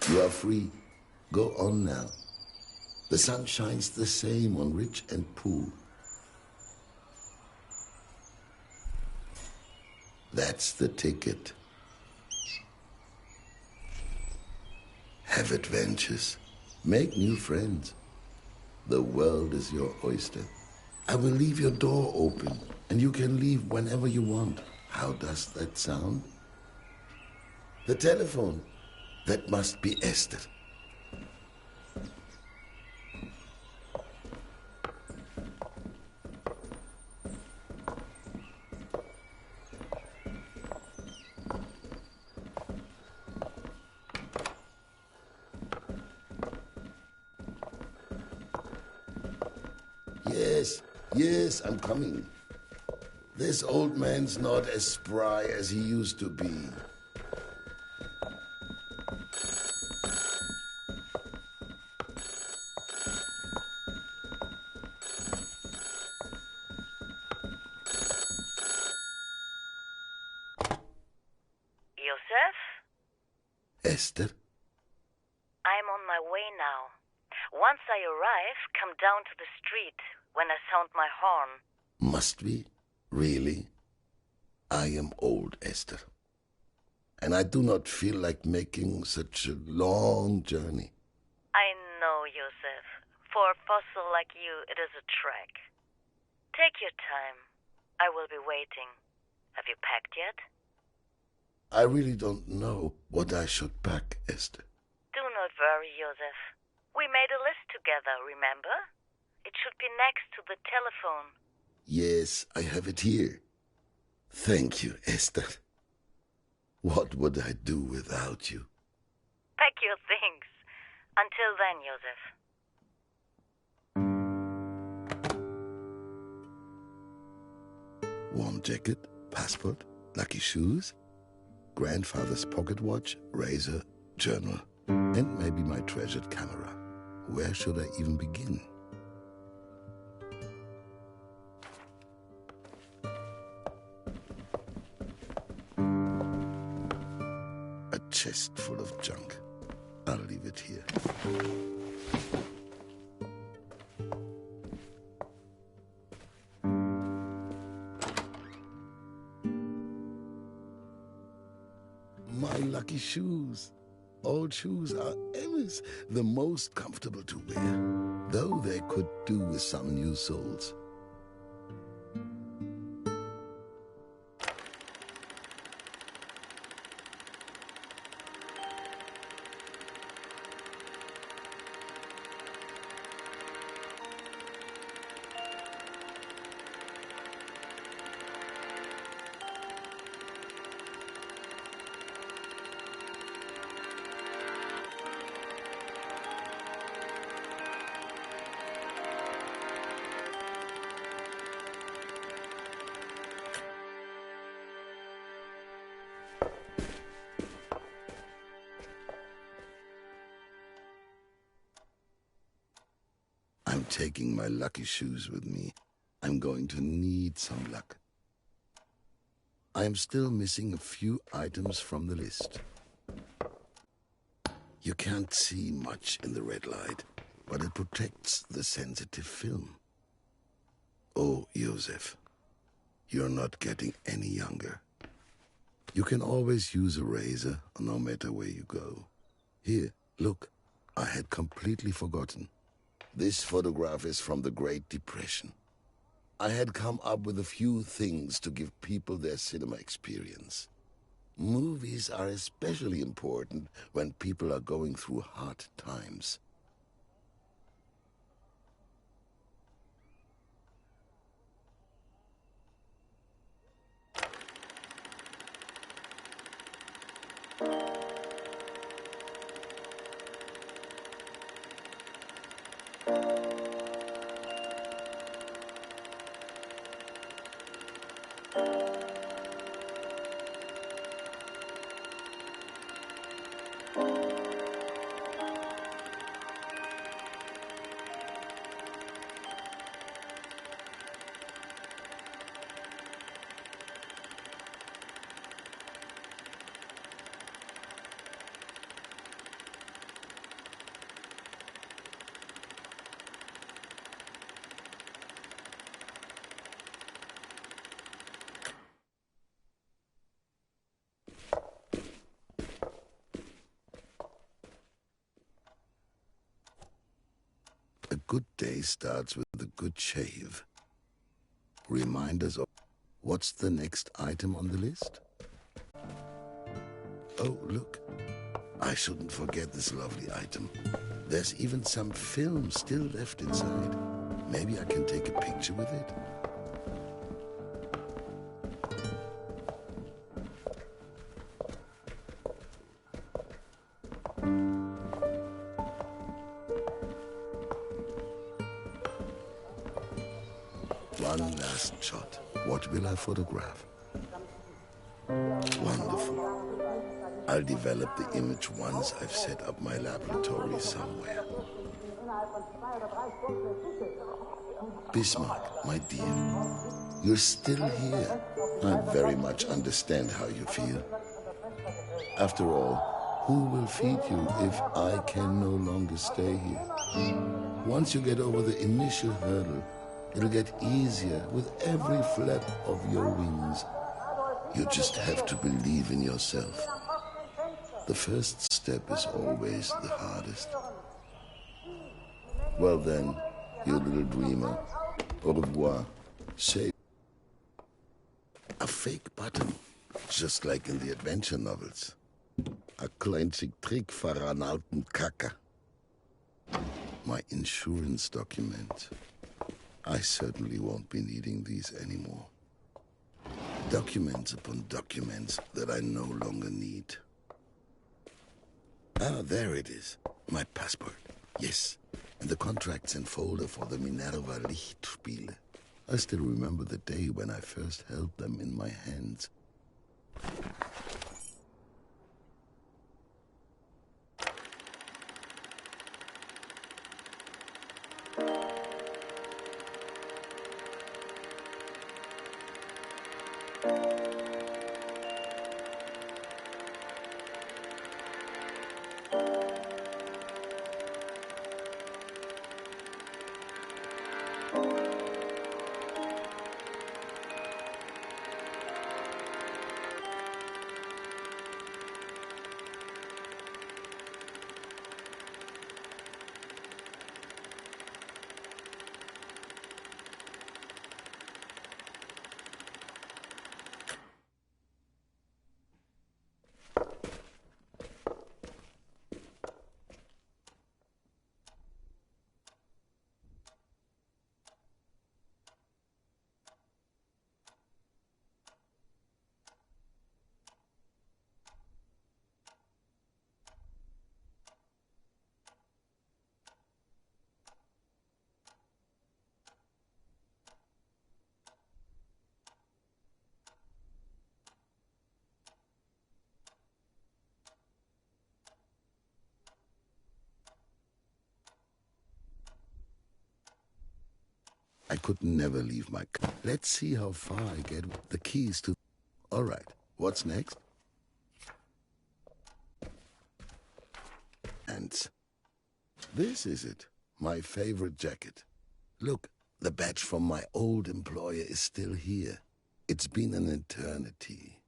You are free. Go on now. The sun shines the same on rich and poor. That's the ticket. Have adventures. Make new friends. The world is your oyster. I will leave your door open, and you can leave whenever you want. How does that sound? The telephone. That must be Esther. Yes, I'm coming. This old man's not as spry as he used to be. Joseph? Esther? I'm on my way now. Once I arrive, come down to the street when I sound my horn. Must we? Really? I am old, Esther. And I do not feel like making such a long journey. I know, Joseph. For a fossil like you, it is a trek. Take your time. I will be waiting. Have you packed yet? I really don't know what I should pack, Esther. Do not worry, Joseph. We made a list together, remember? It should be next to the telephone. Yes, I have it here. Thank you, Esther. What would I do without you? Pack your things. Until then, Joseph. Warm jacket, passport, lucky shoes, grandfather's pocket watch, razor, journal, and maybe my treasured camera. Where should I even begin? A chest full of junk. I'll leave it here. My lucky shoes. Old shoes are always the most comfortable to wear, though they could do with some new soles. I'm taking my lucky shoes with me. I'm going to need some luck. I am still missing a few items from the list. You can't see much in the red light, but it protects the sensitive film. Oh, Joseph, you're not getting any younger. You can always use a razor, no matter where you go. Here, look, I had completely forgotten. This photograph is from the Great Depression. I had come up with a few things to give people their cinema experience. Movies are especially important when people are going through hard times. A good day starts with a good shave. Reminders of what's the next item on the list? Oh, look. I shouldn't forget this lovely item. There's even some film still left inside. Maybe I can take a picture with it? One last shot. What will I photograph? Wonderful. I'll develop the image once I've set up my laboratory somewhere. Bismarck, my dear, you're still here. I very much understand how you feel. After all, who will feed you if I can no longer stay here? Once you get over the initial hurdle, it'll get easier with every flap of your wings. You just have to believe in yourself. The first step is always the hardest. Well then, you little dreamer, au revoir. Say a fake button, just like in the adventure novels. A kleinzig Trick für einen alten Kacker. My insurance document. I certainly won't be needing these anymore. Documents upon documents that I no longer need. Ah, there it is. My passport. Yes. And the contracts and folder for the Minerva Lichtspiele. I still remember the day when I first held them in my hands. I could never leave my car. Let's see how far I get with the keys to... All right, what's next? And this is it, my favorite jacket. Look, the badge from my old employer is still here. It's been an eternity.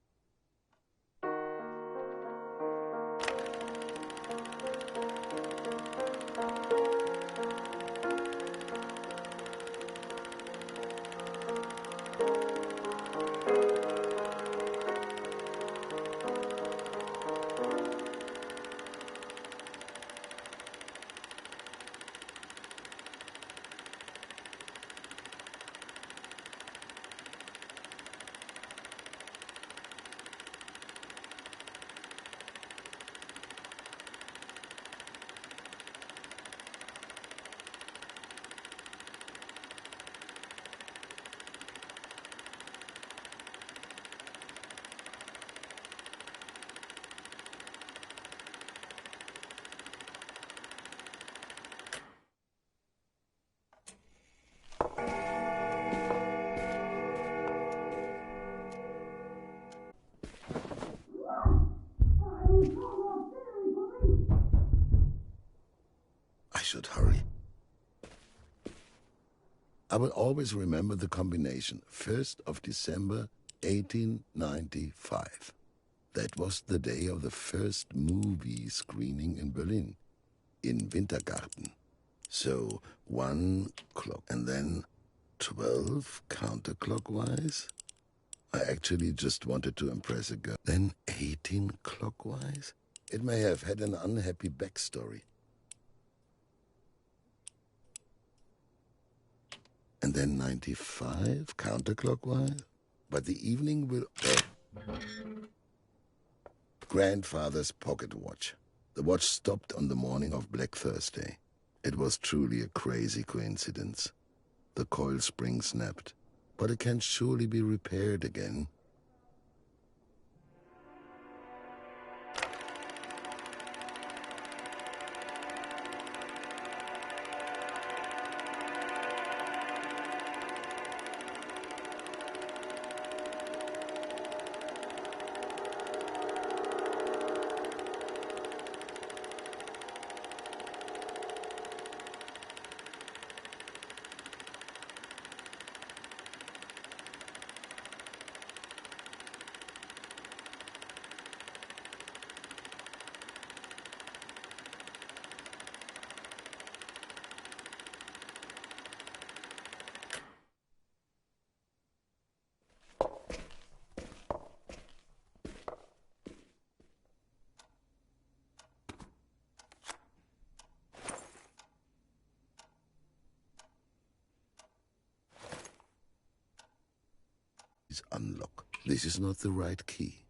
I should hurry. I will always remember the combination. 1st of December, 1895. That was the day of the first movie screening in Berlin, in Wintergarten. So 1 o'clock and then 12 counterclockwise. I actually just wanted to impress a girl. Then 18 clockwise. It may have had an unhappy backstory. And then 95 counterclockwise. But the evening will... Grandfather's pocket watch. The watch stopped on the morning of Black Thursday. It was truly a crazy coincidence. The coil spring snapped, but it can surely be repaired again. Unlock. This is not the right key.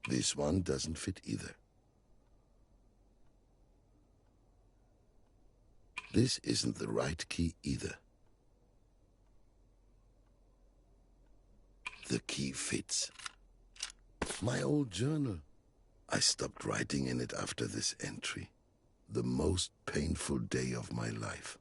This one doesn't fit either. This isn't the right key either. The key fits. My old journal. I stopped writing in it after this entry. The most painful day of my life.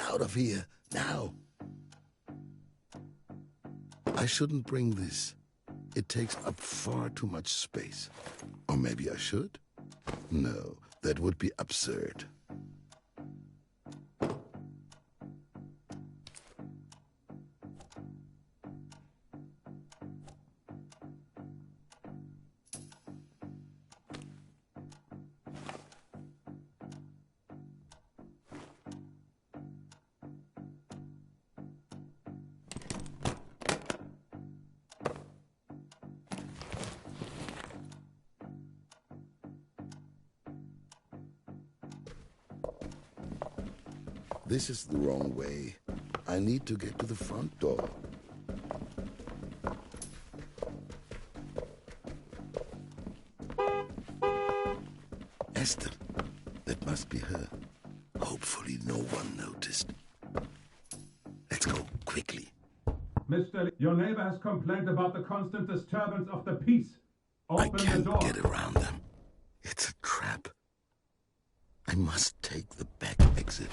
out of here, now. I shouldn't bring this. It takes up far too much space. Or maybe I should? No, that would be absurd. This is the wrong way. I need to get to the front door. Esther, that must be her. Hopefully no one noticed. Let's go, quickly. Mister, your neighbor has complained about the constant disturbance of the peace. Open I can't the door. get around them. It's a trap. I must take the back exit.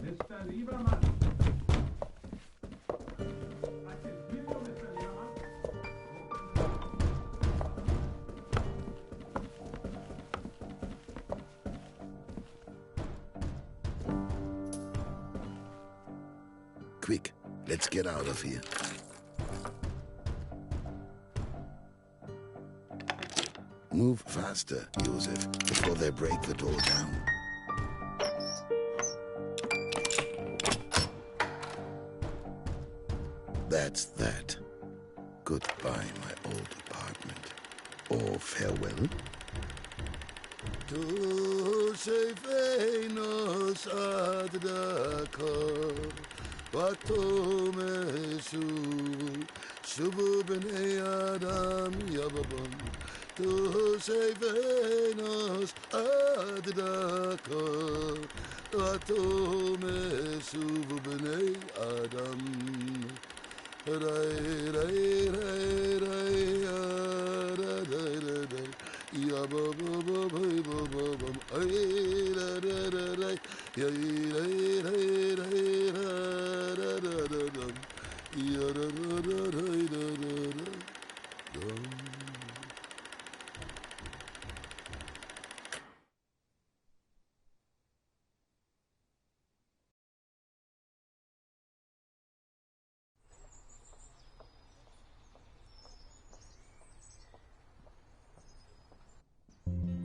Mr. Lieberman. I can hear you, Mr. Lieberman. Quick, let's get out of here. Move faster, Joseph, before they break the door down. That's that. Goodbye, my old apartment. Or farewell. Tu sei fenos ad dakar, vato me shubu b'nei adam yababon. Tu sei fenos ad dakar, vato me shubu b'nei adam. Ray ray ray ray ray ray ray. Ya ba ba ba ba ba ba ba. Ay ra ra ra ra. Ya ra ra ra ra ra ra ra ra. Ya ra ra ra ra ra ra ra.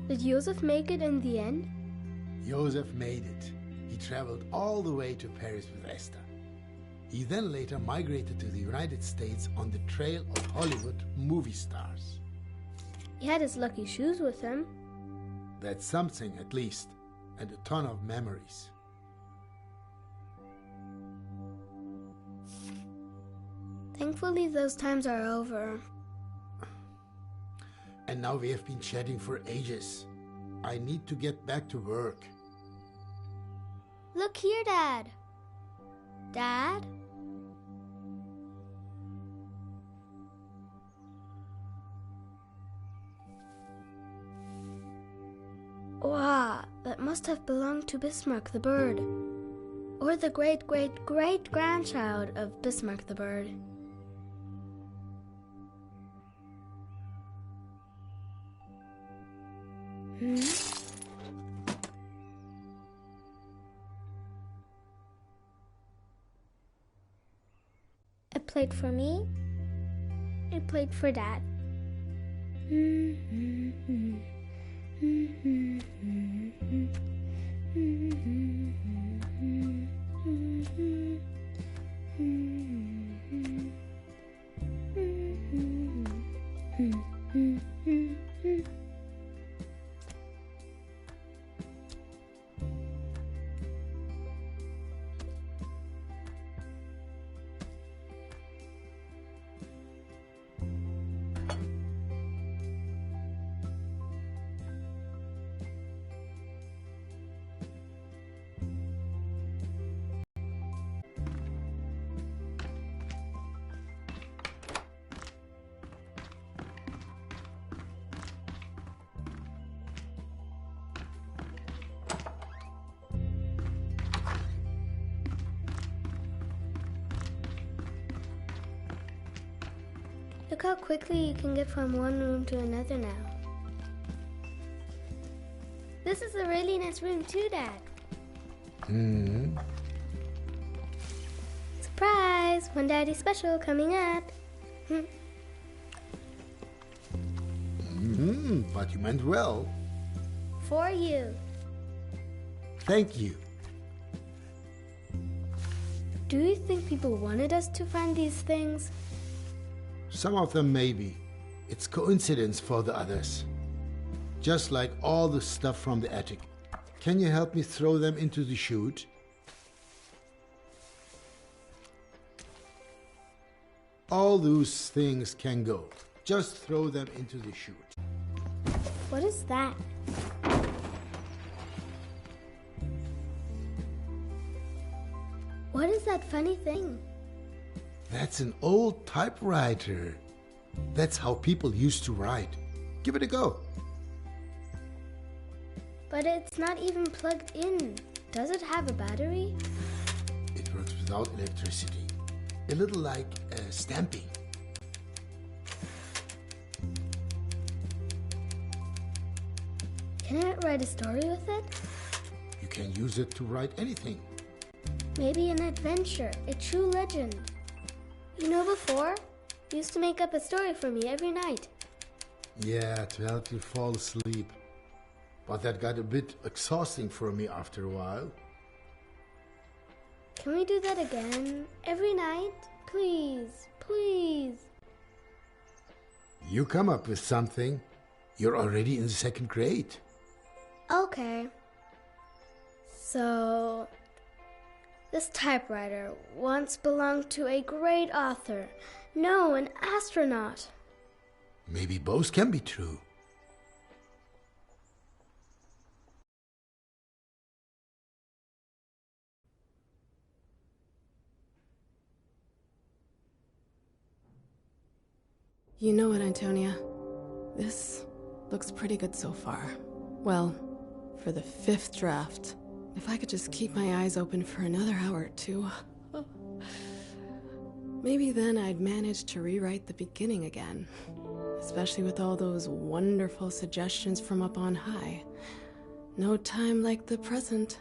Did Joseph make it in the end? Joseph made it. He traveled all the way to Paris with Esther. He then later migrated to the United States on the trail of Hollywood movie stars. He had his lucky shoes with him. That's something, at least, and a ton of memories. Thankfully, those times are over. And now we have been chatting for ages. I need to get back to work. Look here, Dad. Dad? Wow, that must have belonged to Bismarck the bird. Or the great-great-great-grandchild of Bismarck the bird. A plate for me, a plate for Dad. Look how quickly you can get from one room to another now. This is a really nice room too, Dad. Surprise! One Daddy special coming up. But you meant well. For you. Thank you. Do you think people wanted us to find these things? Some of them maybe. It's coincidence for the others. Just like all the stuff from the attic. Can you help me throw them into the chute? All those things can go. Just throw them into the chute. What is that? What is that funny thing? That's an old typewriter. That's how people used to write. Give it a go. But it's not even plugged in. Does it have a battery? It works without electricity. A little like stamping. Can I write a story with it? You can use it to write anything. Maybe an adventure, a true legend. You know, before, you used to make up a story for me every night. Yeah, to help you fall asleep. But that got a bit exhausting for me after a while. Can we do that again? Every night? Please, please. You come up with something. You're already in the 2nd grade. Okay. So, this typewriter once belonged to a great author. No, an astronaut. Maybe both can be true. You know what, Antonia? This looks pretty good so far. Well, for the 5th draft. If I could just keep my eyes open for another hour or two. Maybe then I'd manage to rewrite the beginning again. Especially with all those wonderful suggestions from up on high. No time like the present.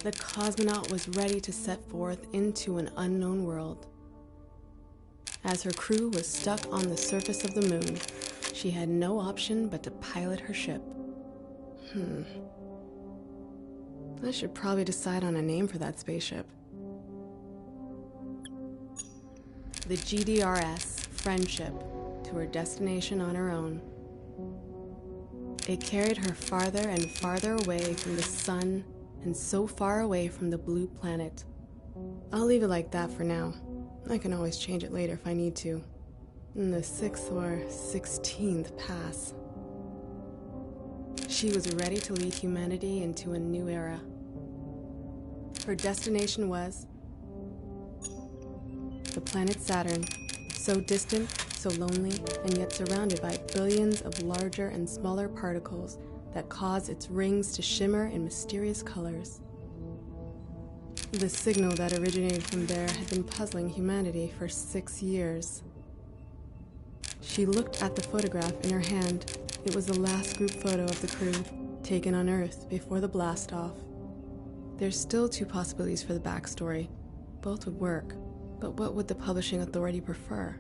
The cosmonaut was ready to set forth into an unknown world. As her crew was stuck on the surface of the moon, she had no option but to pilot her ship. I should probably decide on a name for that spaceship. The GDRS Friendship to her destination on her own. It carried her farther and farther away from the sun and so far away from the blue planet. I'll leave it like that for now. I can always change it later if I need to. In the 6th or 16th pass. She was ready to lead humanity into a new era. Her destination was the planet Saturn, so distant, so lonely, and yet surrounded by billions of larger and smaller particles that cause its rings to shimmer in mysterious colors. The signal that originated from there had been puzzling humanity for 6 years. She looked at the photograph in her hand. It was the last group photo of the crew, taken on Earth before the blast-off. There's still 2 possibilities for the backstory. Both would work, but what would the publishing authority prefer?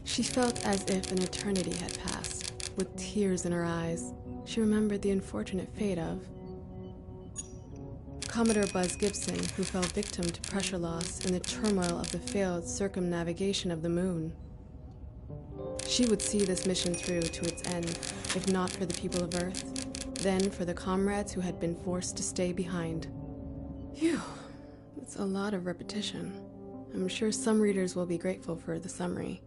She felt as if an eternity had passed. With tears in her eyes, she remembered the unfortunate fate of Commodore Buzz Gibson, who fell victim to pressure loss in the turmoil of the failed circumnavigation of the moon. She would see this mission through to its end, if not for the people of Earth, then for the comrades who had been forced to stay behind. Phew, it's a lot of repetition. I'm sure some readers will be grateful for the summary.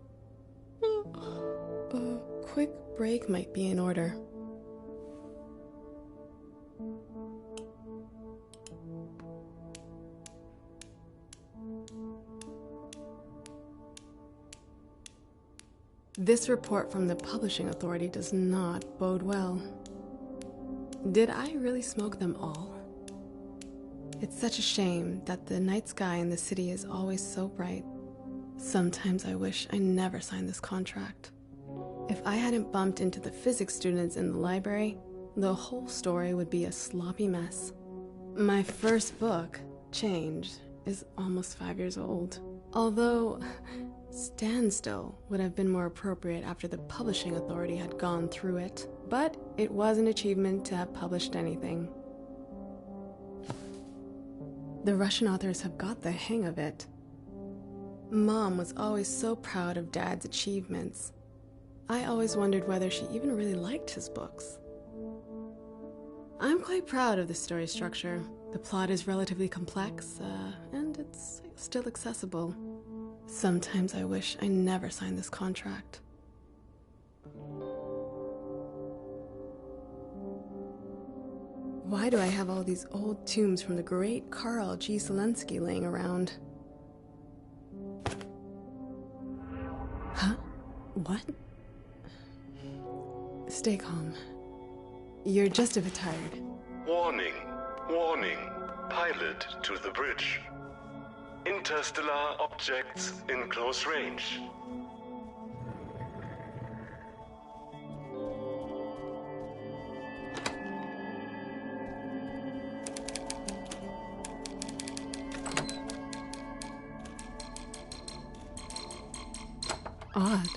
A quick break might be in order. This report from the publishing authority does not bode well. Did I really smoke them all? It's such a shame that the night sky in the city is always so bright, Sometimes I wish I never signed this contract. If I hadn't bumped into the physics students in the library, the whole story would be a sloppy mess. My first book, Change, is almost 5 years old. Although, Standstill would have been more appropriate after the publishing authority had gone through it. But it was an achievement to have published anything. The Russian authors have got the hang of it. Mom was always so proud of Dad's achievements. I always wondered whether she even really liked his books. I'm quite proud of the story structure. The plot is relatively complex, and it's still accessible. Sometimes I wish I never signed this contract. Why do I have all these old tombs from the great Karl G. Zelensky laying around? Huh? What? Stay calm. You're just a bit tired. Warning, warning. Pilot to the bridge. Interstellar objects in close range. Odd.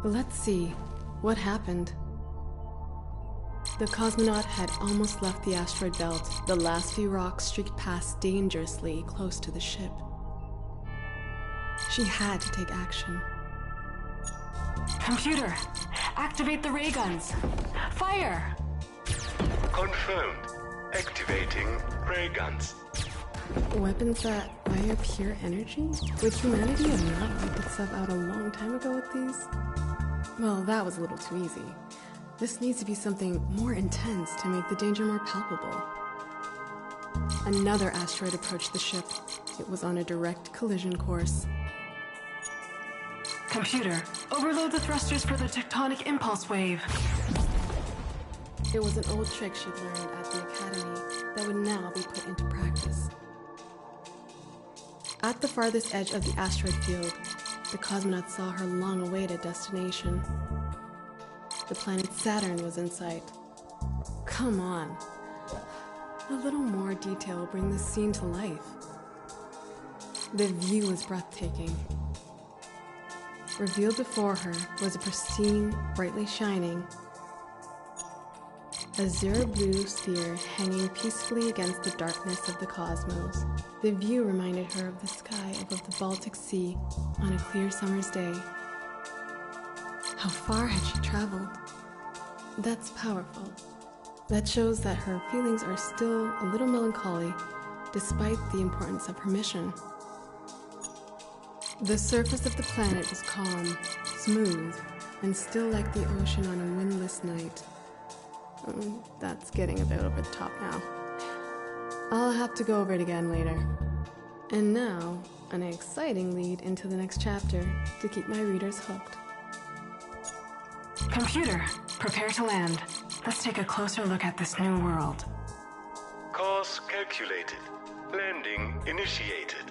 Let's see. What happened? The cosmonaut had almost left the asteroid belt. The last few rocks streaked past dangerously close to the ship. She had to take action. Computer, activate the ray guns. Fire! Confirmed. Activating ray guns. Weapons that fire pure energy? Would humanity have not wiped itself out a long time ago with these? Well, that was a little too easy. This needs to be something more intense to make the danger more palpable. Another asteroid approached the ship. It was on a direct collision course. Computer, overload the thrusters for the tectonic impulse wave. It was an old trick she'd learned at the academy that would now be put into practice. At the farthest edge of the asteroid field, the cosmonaut saw her long-awaited destination. The planet Saturn was in sight. Come on. A little more detail will bring this scene to life. The view was breathtaking. Revealed before her was a pristine, brightly shining, azure blue sphere hanging peacefully against the darkness of the cosmos. The view reminded her of the sky above the Baltic Sea on a clear summer's day. How far had she traveled? That's powerful. That shows that her feelings are still a little melancholy, despite the importance of her mission. The surface of the planet was calm, smooth, and still like the ocean on a windless night. That's getting a bit over the top now. I'll have to go over it again later. And now, an exciting lead into the next chapter to keep my readers hooked. Computer, prepare to land. Let's take a closer look at this new world. Course calculated. Landing initiated.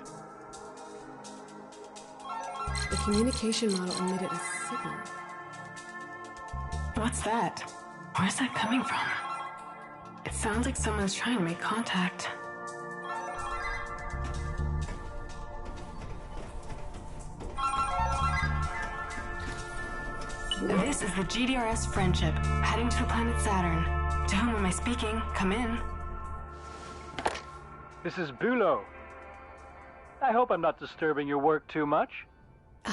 The communication model emitted a signal. What's that? Where's that coming from? It sounds like someone's trying to make contact. This is the GDRS Friendship, heading to the planet Saturn. To whom am I speaking? Come in. This is Bulow. I hope I'm not disturbing your work too much.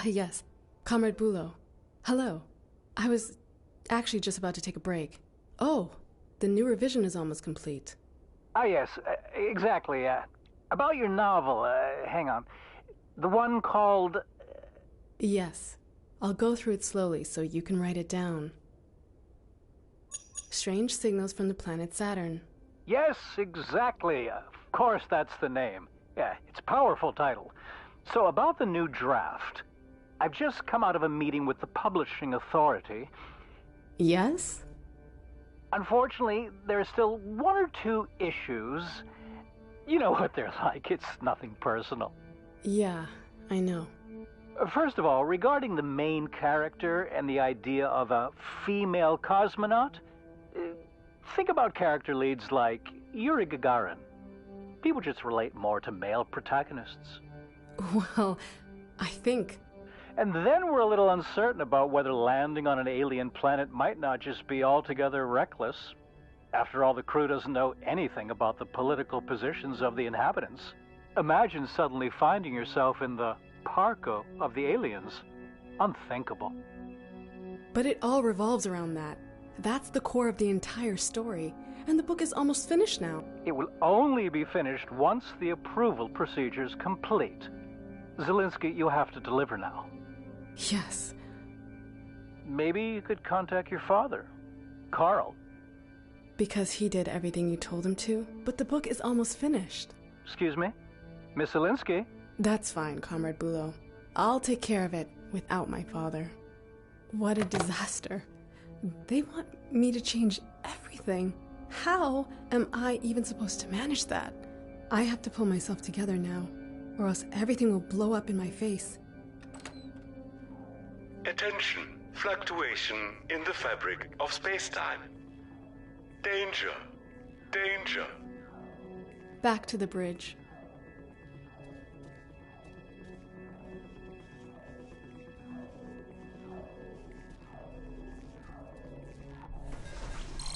Yes, Comrade Bulow. Hello. I was actually just about to take a break. Oh, the new revision is almost complete. Ah, yes, exactly. About your novel, hang on. The one called... Yes. I'll go through it slowly so you can write it down. Strange signals from the planet Saturn. Yes, exactly. Of course, that's the name. Yeah, it's a powerful title. So about the new draft. I've just come out of a meeting with the publishing authority. Yes? Unfortunately, there's still one or two issues. You know what they're like. It's nothing personal. Yeah, I know. First of all, regarding the main character and the idea of a female cosmonaut, think about character leads like Yuri Gagarin. People just relate more to male protagonists. Well, I think... And then we're a little uncertain about whether landing on an alien planet might not just be altogether reckless. After all, the crew doesn't know anything about the political positions of the inhabitants. Imagine suddenly finding yourself in the parka of the aliens. Unthinkable. But it all revolves around that. That's the core of the entire story, and the book is almost finished now. It will only be finished once the approval procedure's complete. Zelinsky, you have to deliver now. Yes. Maybe you could contact your father, Carl. Because he did everything you told him to, but the book is almost finished. Excuse me? Miss Zelinsky? That's fine, Comrade Bulow. I'll take care of it without my father. What a disaster. They want me to change everything. How am I even supposed to manage that? I have to pull myself together now, or else everything will blow up in my face. Attention, fluctuation in the fabric of space-time. Danger, danger. Back to the bridge.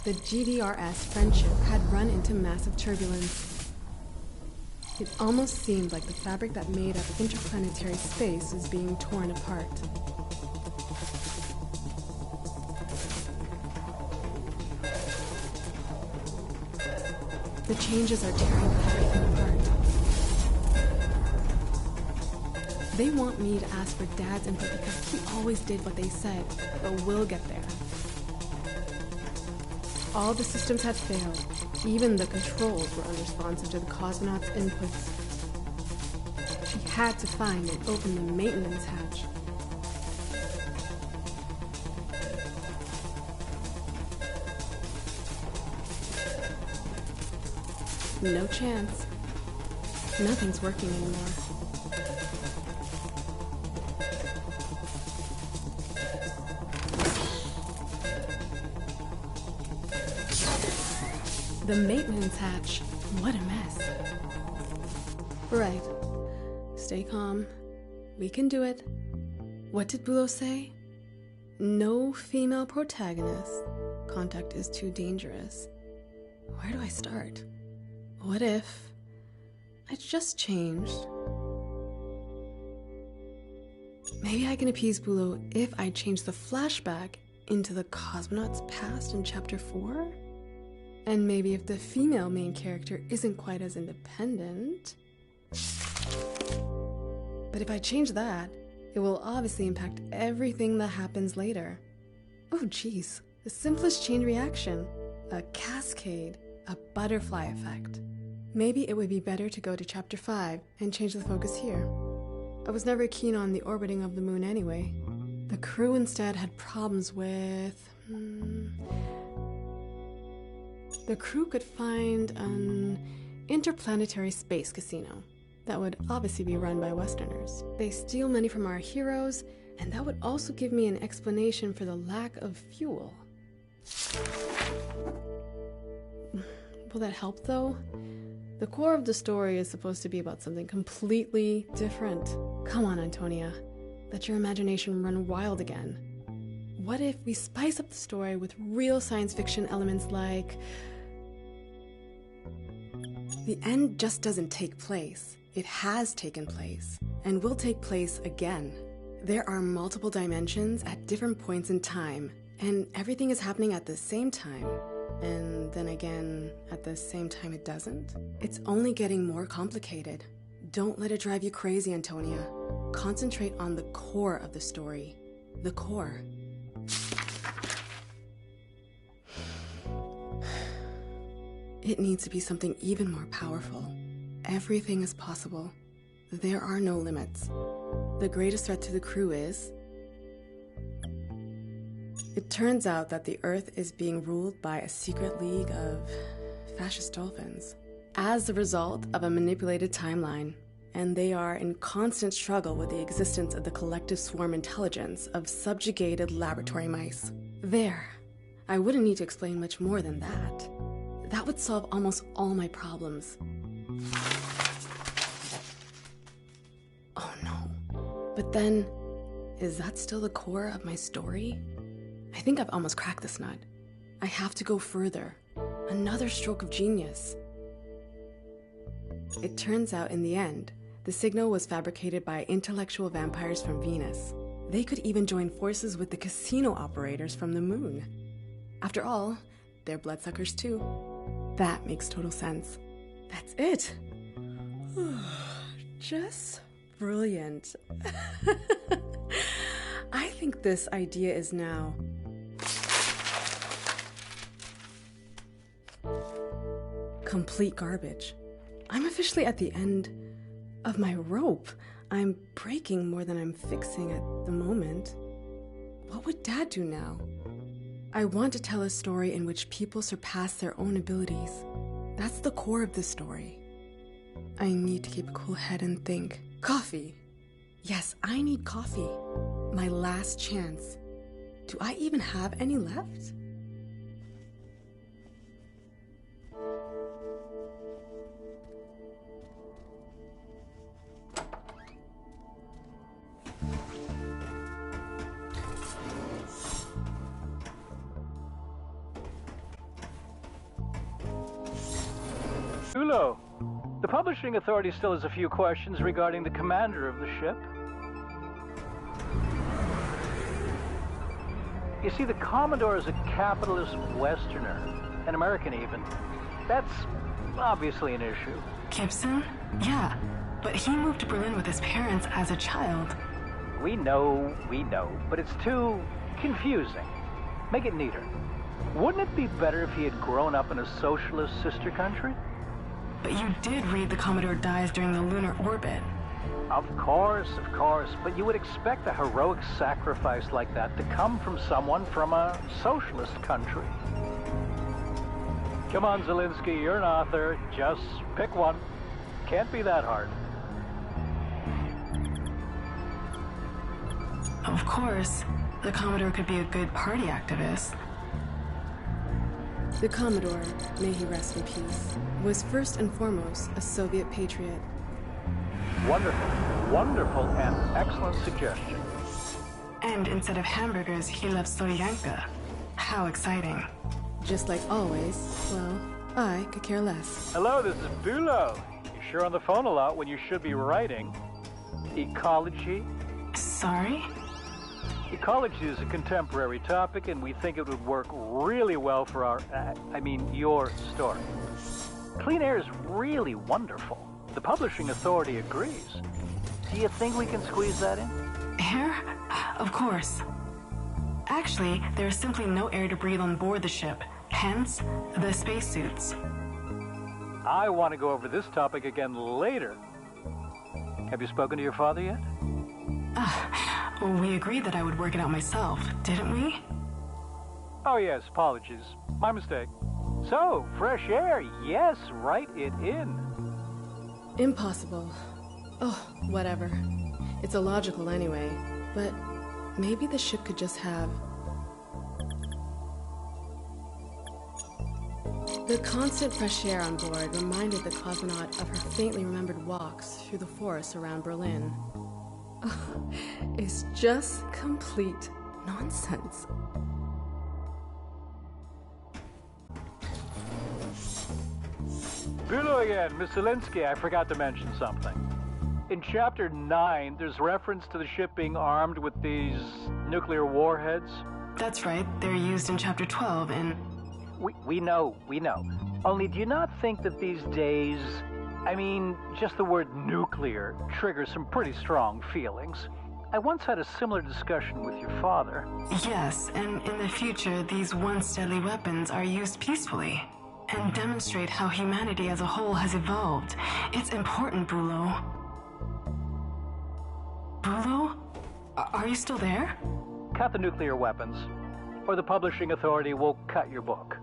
The GDRS Friendship had run into massive turbulence. It almost seemed like the fabric that made up interplanetary space was being torn apart. The changes are tearing everything apart. They want me to ask for Dad's input because he always did what they said, but we'll get there. All the systems had failed. Even the controls were unresponsive to the cosmonauts' inputs. She had to find and open the maintenance hatch. No chance. Nothing's working anymore. The maintenance hatch. What a mess. Right. Stay calm. We can do it. What did Bulow say? No female protagonist. Contact is too dangerous. Where do I start? What if I just changed? Maybe I can appease Bulow if I change the flashback into the cosmonaut's past in Chapter 4? And maybe if the female main character isn't quite as independent. But if I change that, it will obviously impact everything that happens later. Oh geez, the simplest chain reaction. A cascade, a butterfly effect. Maybe it would be better to go to Chapter 5 and change the focus here. I was never keen on the orbiting of the moon anyway. The crew instead had problems with... The crew could find an interplanetary space casino that would obviously be run by Westerners. They steal money from our heroes, and that would also give me an explanation for the lack of fuel. Will that help, though? The core of the story is supposed to be about something completely different. Come on, Antonia. Let your imagination run wild again. What if we spice up the story with real science fiction elements like... The end just doesn't take place. It has taken place, and will take place again. There are multiple dimensions at different points in time, and everything is happening at the same time. And then again, at the same time it doesn't. It's only getting more complicated. Don't let it drive you crazy, Antonia. Concentrate on the core of the story. The core. It needs to be something even more powerful. Everything is possible. There are no limits. The greatest threat to the crew is... It turns out that the Earth is being ruled by a secret league of fascist dolphins as the result of a manipulated timeline, and they are in constant struggle with the existence of the collective swarm intelligence of subjugated laboratory mice. There. I wouldn't need to explain much more than that. That would solve almost all my problems. Oh no. But then, is that still the core of my story? I think I've almost cracked this nut. I have to go further. Another stroke of genius. It turns out in the end, the signal was fabricated by intellectual vampires from Venus. They could even join forces with the casino operators from the moon. After all, they're bloodsuckers too. That makes total sense. That's it. Just brilliant. I think this idea is now complete garbage. I'm officially at the end of my rope. I'm breaking more than I'm fixing at the moment. What would Dad do now? I want to tell a story in which people surpass their own abilities. That's the core of the story. I need to keep a cool head and think. Coffee. Yes, I need coffee. My last chance. Do I even have any left? Ulo, the publishing authority still has a few questions regarding the commander of the ship. You see, the Commodore is a capitalist Westerner, an American even. That's obviously an issue. Gibson? Yeah, but he moved to Berlin with his parents as a child. We know, but it's too confusing. Make it neater. Wouldn't it be better if he had grown up in a socialist sister country? But you did read the Commodore dies during the lunar orbit. Of course, but you would expect a heroic sacrifice like that to come from someone from a socialist country. Come on, Zelensky, you're an author. Just pick one. Can't be that hard. Of course, the Commodore could be a good party activist. The Commodore, may he rest in peace, was first and foremost a Soviet patriot. Wonderful and excellent suggestion. And instead of hamburgers, he loves Sorianka. How exciting. Just like always, well, I could care less. Hello, this is Bulo. You're sure on the phone a lot when you should be writing. Ecology? Sorry? Ecology is a contemporary topic, and we think it would work really well for your story. Clean air is really wonderful. The publishing authority agrees. Do you think we can squeeze that in? Air? Of course. Actually, there is simply no air to breathe on board the ship, hence the spacesuits. I want to go over this topic again later. Have you spoken to your father yet? Well, we agreed that I would work it out myself, didn't we? Oh yes, apologies. My mistake. So, fresh air, yes, write it in. Impossible. Oh, whatever. It's illogical anyway, but maybe the ship could just have... The constant fresh air on board reminded the cosmonaut of her faintly remembered walks through the forest around Berlin. It's just complete nonsense. Bulo again, Miss Zelensky, I forgot to mention something. In Chapter 9, there's reference to the ship being armed with these nuclear warheads. That's right, they're used in Chapter 12 and... We know. Only do you not think that these days I mean, just the word nuclear triggers some pretty strong feelings. I once had a similar discussion with your father. Yes, and in the future, these once deadly weapons are used peacefully and demonstrate how humanity as a whole has evolved. It's important, Bulo. Bulo? Are you still there? Cut the nuclear weapons, or the publishing authority will cut your book.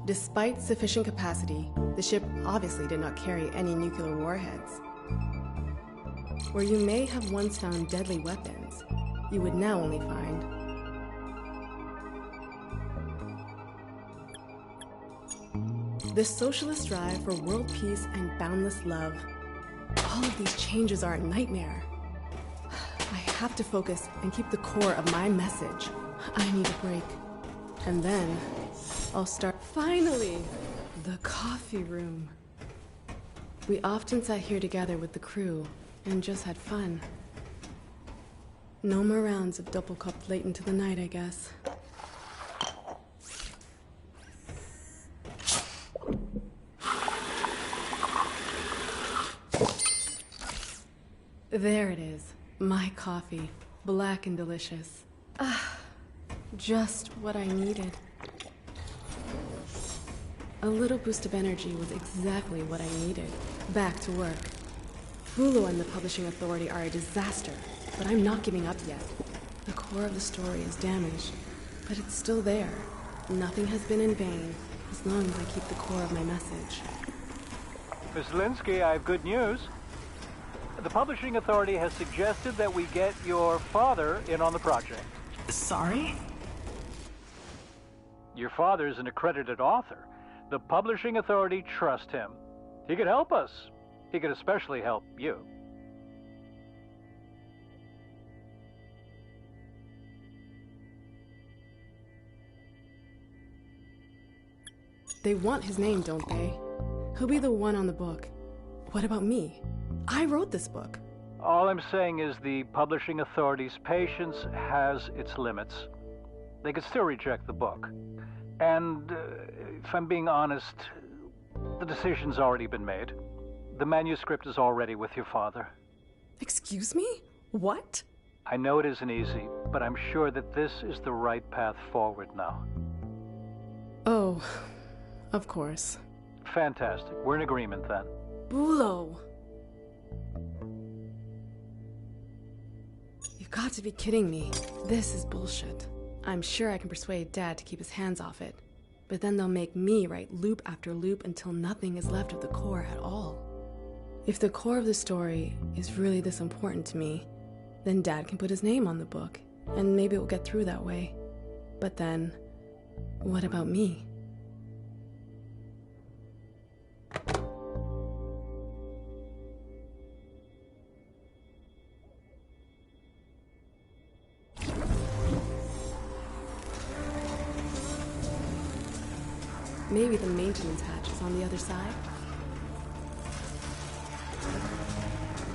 Despite sufficient capacity, the ship obviously did not carry any nuclear warheads. Where you may have once found deadly weapons, you would now only find the socialist drive for world peace and boundless love. All of these changes are a nightmare. I have to focus and keep the core of my message. I need a break. And then I'll start. Finally! The coffee room. We often sat here together with the crew and just had fun. No more rounds of double cupped late into the night, I guess. There it is. My coffee. Black and delicious. Ah, just what I needed. A little boost of energy was exactly what I needed. Back to work. Bulo and the publishing authority are a disaster, but I'm not giving up yet. The core of the story is damaged, but it's still there. Nothing has been in vain, as long as I keep the core of my message. Miss Linsky, I have good news. The publishing authority has suggested that we get your father in on the project. Sorry? Your father's an accredited author. The publishing authority trusts him. He could help us. He could especially help you. They want his name, don't they? He'll be the one on the book. What about me? I wrote this book. All I'm saying is the publishing authority's patience has its limits. They could still reject the book. And if I'm being honest, the decision's already been made. The manuscript is already with your father. Excuse me? What? I know it isn't easy, but I'm sure that this is the right path forward now. Oh, of course. Fantastic. We're in agreement then. Bulo! You've got to be kidding me. This is bullshit. I'm sure I can persuade Dad to keep his hands off it, but then they'll make me write loop after loop until nothing is left of the core at all. If the core of the story is really this important to me, then Dad can put his name on the book, and maybe it will get through that way. But then, what about me? Maybe the maintenance hatch is on the other side?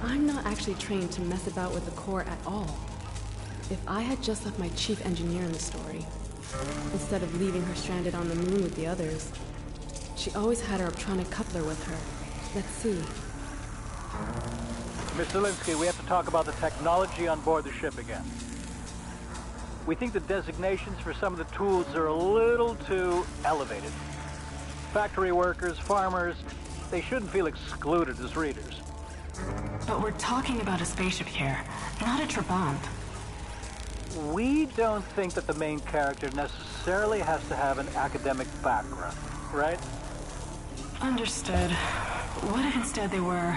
I'm not actually trained to mess about with the core at all. If I had just left my chief engineer in the story, instead of leaving her stranded on the moon with the others, she always had her optronic coupler with her. Let's see. Miss Zelinsky, we have to talk about the technology on board the ship again. We think the designations for some of the tools are a little too elevated. Factory workers, farmers, they shouldn't feel excluded as readers. But we're talking about a spaceship here, not a Trabant. We don't think that the main character necessarily has to have an academic background, right? Understood. What if instead they were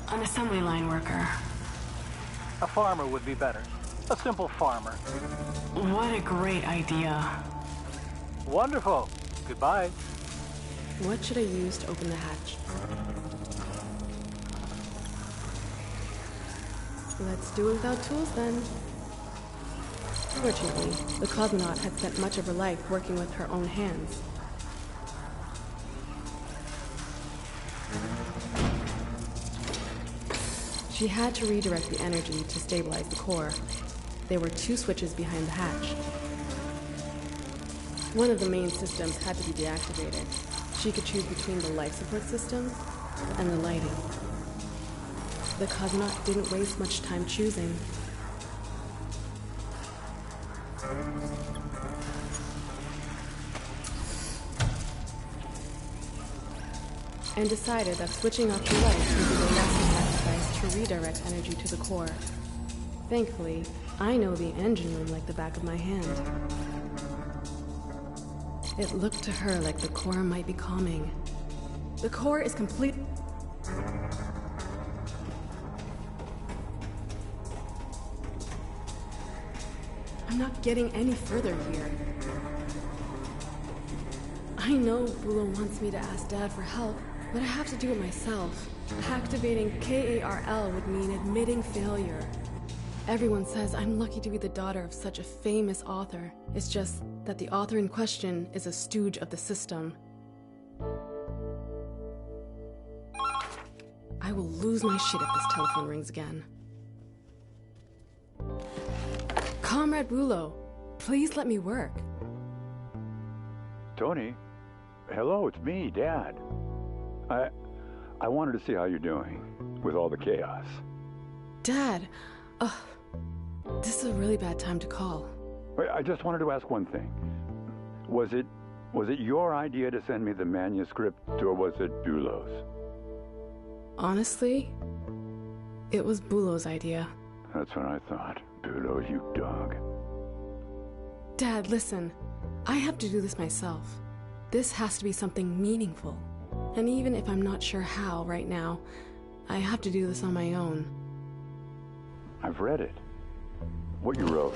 an assembly line worker? A farmer would be better. A simple farmer. What a great idea. Wonderful. Goodbye. What should I use to open the hatch? Let's do it without tools then. Fortunately, the cosmonaut had spent much of her life working with her own hands. She had to redirect the energy to stabilize the core. There were 2 switches behind the hatch. One of the main systems had to be deactivated. She could choose between the life support system and the lighting. The cosmonaut didn't waste much time choosing. And decided that switching off the lights would be the last sacrifice to redirect energy to the core. Thankfully, I know the engine room like the back of my hand. It looked to her like the core might be calming. The core is complete. I'm not getting any further here. I know Bulo wants me to ask Dad for help, but I have to do it myself. Activating KARL would mean admitting failure. Everyone says I'm lucky to be the daughter of such a famous author. It's just that the author in question is a stooge of the system. I will lose my shit if this telephone rings again. Comrade Bulo, please let me work. Tony? Hello, it's me, Dad. I wanted to see how you're doing with all the chaos. Dad, this is a really bad time to call. Wait, I just wanted to ask one thing. Was it your idea to send me the manuscript, or was it Bulo's? Honestly, it was Bulo's idea. That's what I thought. Bulo, you dog. Dad, listen. I have to do this myself. This has to be something meaningful. And even if I'm not sure how right now, I have to do this on my own. I've read it. What you wrote.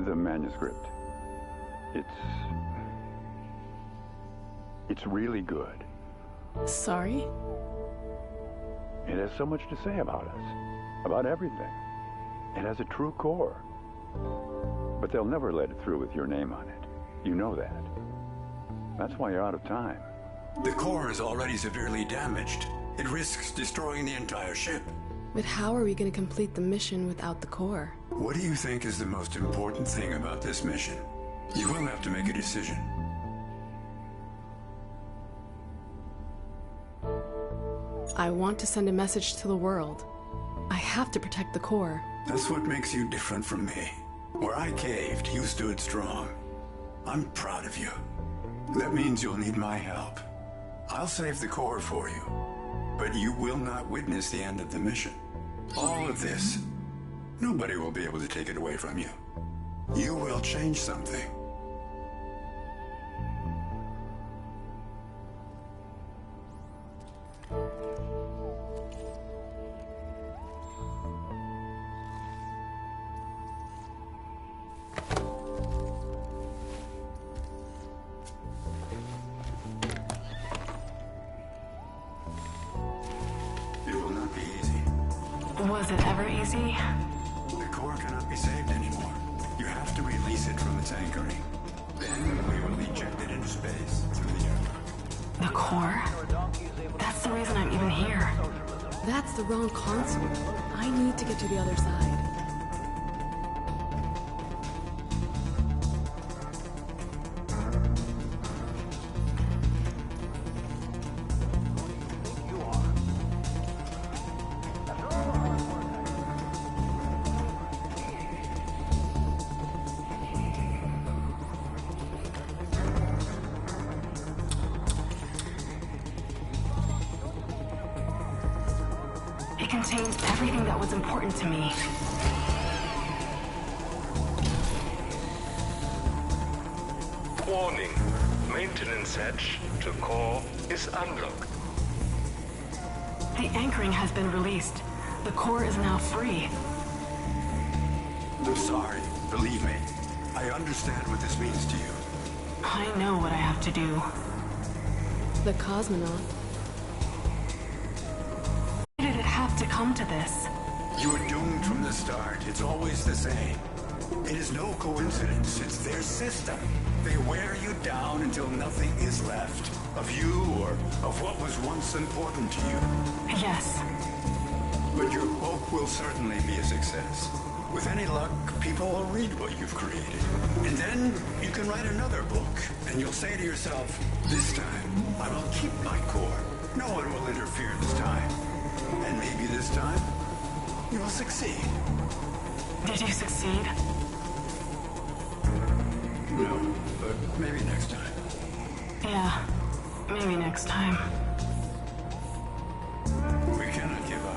The manuscript. It's really good. Sorry? It has so much to say about us. About everything. It has a true core. But they'll never let it through with your name on it. You know that. That's why you're out of time. The core is already severely damaged. It risks destroying the entire ship. But how are we going to complete the mission without the core? What do you think is the most important thing about this mission? You will have to make a decision. I want to send a message to the world. I have to protect the core. That's what makes you different from me. Where I caved, you stood strong. I'm proud of you. That means you'll need my help. I'll save the core for you, but you will not witness the end of the mission. All of this, nobody will be able to take it away from you. You will change something. Was it ever easy? The core cannot be saved anymore. You have to release it from its anchoring. Then we will eject it into space through the earth. The core? That's the reason I'm even here. That's the wrong console. I need to get to the other side. It contains everything that was important to me. Warning. Maintenance hatch to core is unlocked. The anchoring has been released. The core is now free. I'm sorry. Believe me. I understand what this means to you. I know what I have to do. The cosmonaut. Why did it have to come to this? You were doomed from the start. It's always the same. It is no coincidence. It's their system. They wear you down until nothing is left of you or of what was once important to you. Yes. But your book will certainly be a success. With any luck, people will read what you've created. And And then you can write another book, and you'll say to yourself, this time I will keep my core. No one will interfere this time. And maybe this time you will succeed. Did you succeed? No, but maybe next time. Yeah, maybe next time. We cannot give up.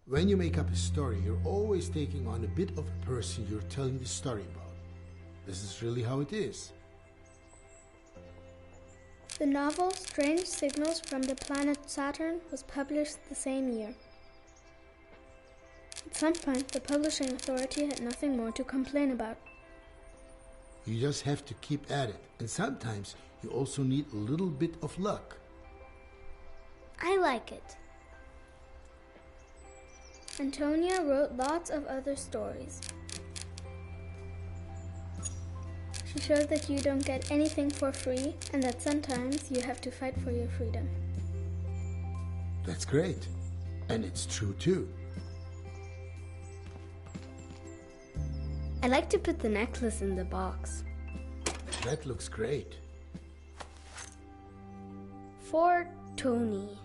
When you make up a story, you're always taking on a bit of a person you're telling the story about. This is really how it is. The novel Strange Signals from the Planet Saturn was published the same year. At some point, the publishing authority had nothing more to complain about. You just have to keep at it, and sometimes you also need a little bit of luck. I like it. Antonia wrote lots of other stories. She showed that you don't get anything for free and that sometimes you have to fight for your freedom. That's great. And it's true too. I like to put the necklace in the box. That looks great. For Tony.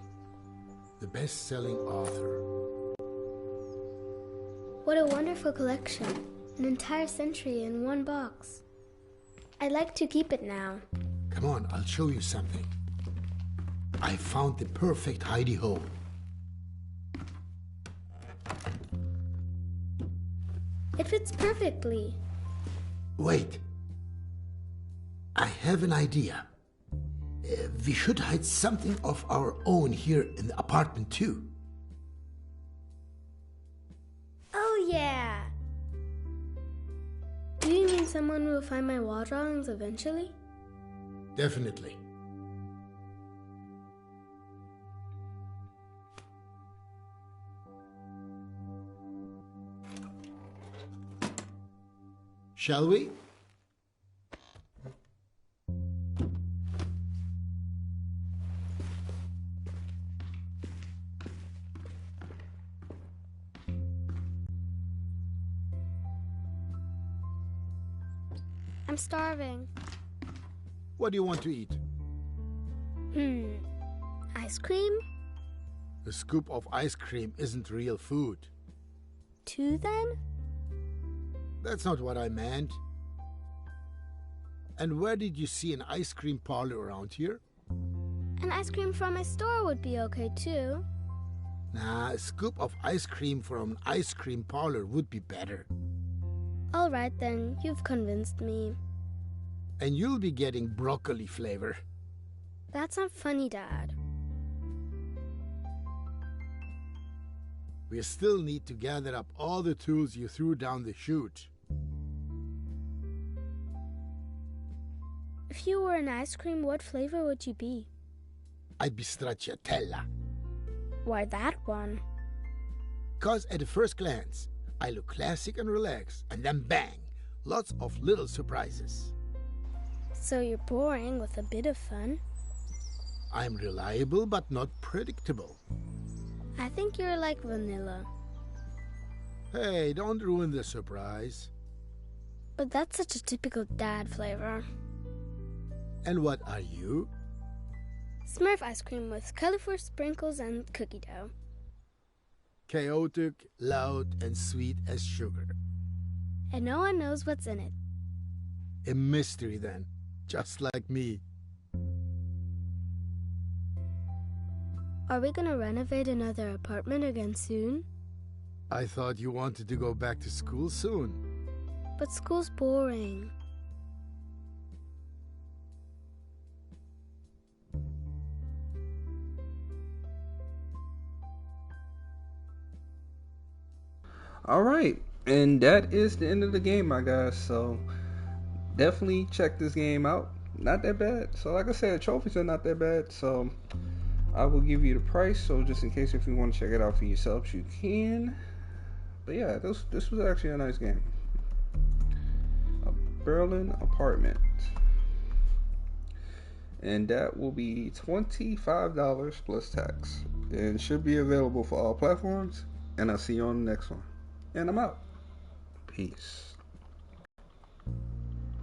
The best-selling author. What a wonderful collection. An entire century in one box. I'd like to keep it now. Come on, I'll show you something. I found the perfect hidey hole. It fits perfectly. Wait. I have an idea. We should hide something of our own here in the apartment too. Oh yeah! Do you mean someone will find my wall drawings eventually? Definitely. Shall we? I'm starving. What do you want to eat? Ice cream? A scoop of ice cream isn't real food. 2 then? That's not what I meant. And where did you see an ice cream parlor around here? An ice cream from my store would be okay too. Nah, a scoop of ice cream from an ice cream parlor would be better. Alright then, you've convinced me. And you'll be getting broccoli flavor. That's not funny, Dad. We still need to gather up all the tools you threw down the chute. If you were an ice cream, what flavor would you be? I'd be stracciatella. Why that one? 'Cause at the first glance, I look classic and relaxed, and then bang, lots of little surprises. So you're boring with a bit of fun? I'm reliable but not predictable. I think you're like vanilla. Hey, don't ruin the surprise. But that's such a typical dad flavor. And what are you? Smurf ice cream with colorful sprinkles and cookie dough. Chaotic, loud, and sweet as sugar. And no one knows what's in it. A mystery then, just like me. Are we gonna renovate another apartment again soon? I thought you wanted to go back to school soon. But school's boring. Alright, and that is the end of the game, my guys. So definitely check this game out. Not that bad. So like I said, the trophies are not that bad. So I will give you the price. So just in case if you want to check it out for yourselves, you can. But yeah, this was actually a nice game. A Berlin apartment. And that will be $25 plus tax. And should be available for all platforms. And I'll see you on the next one. And I'm out. Peace.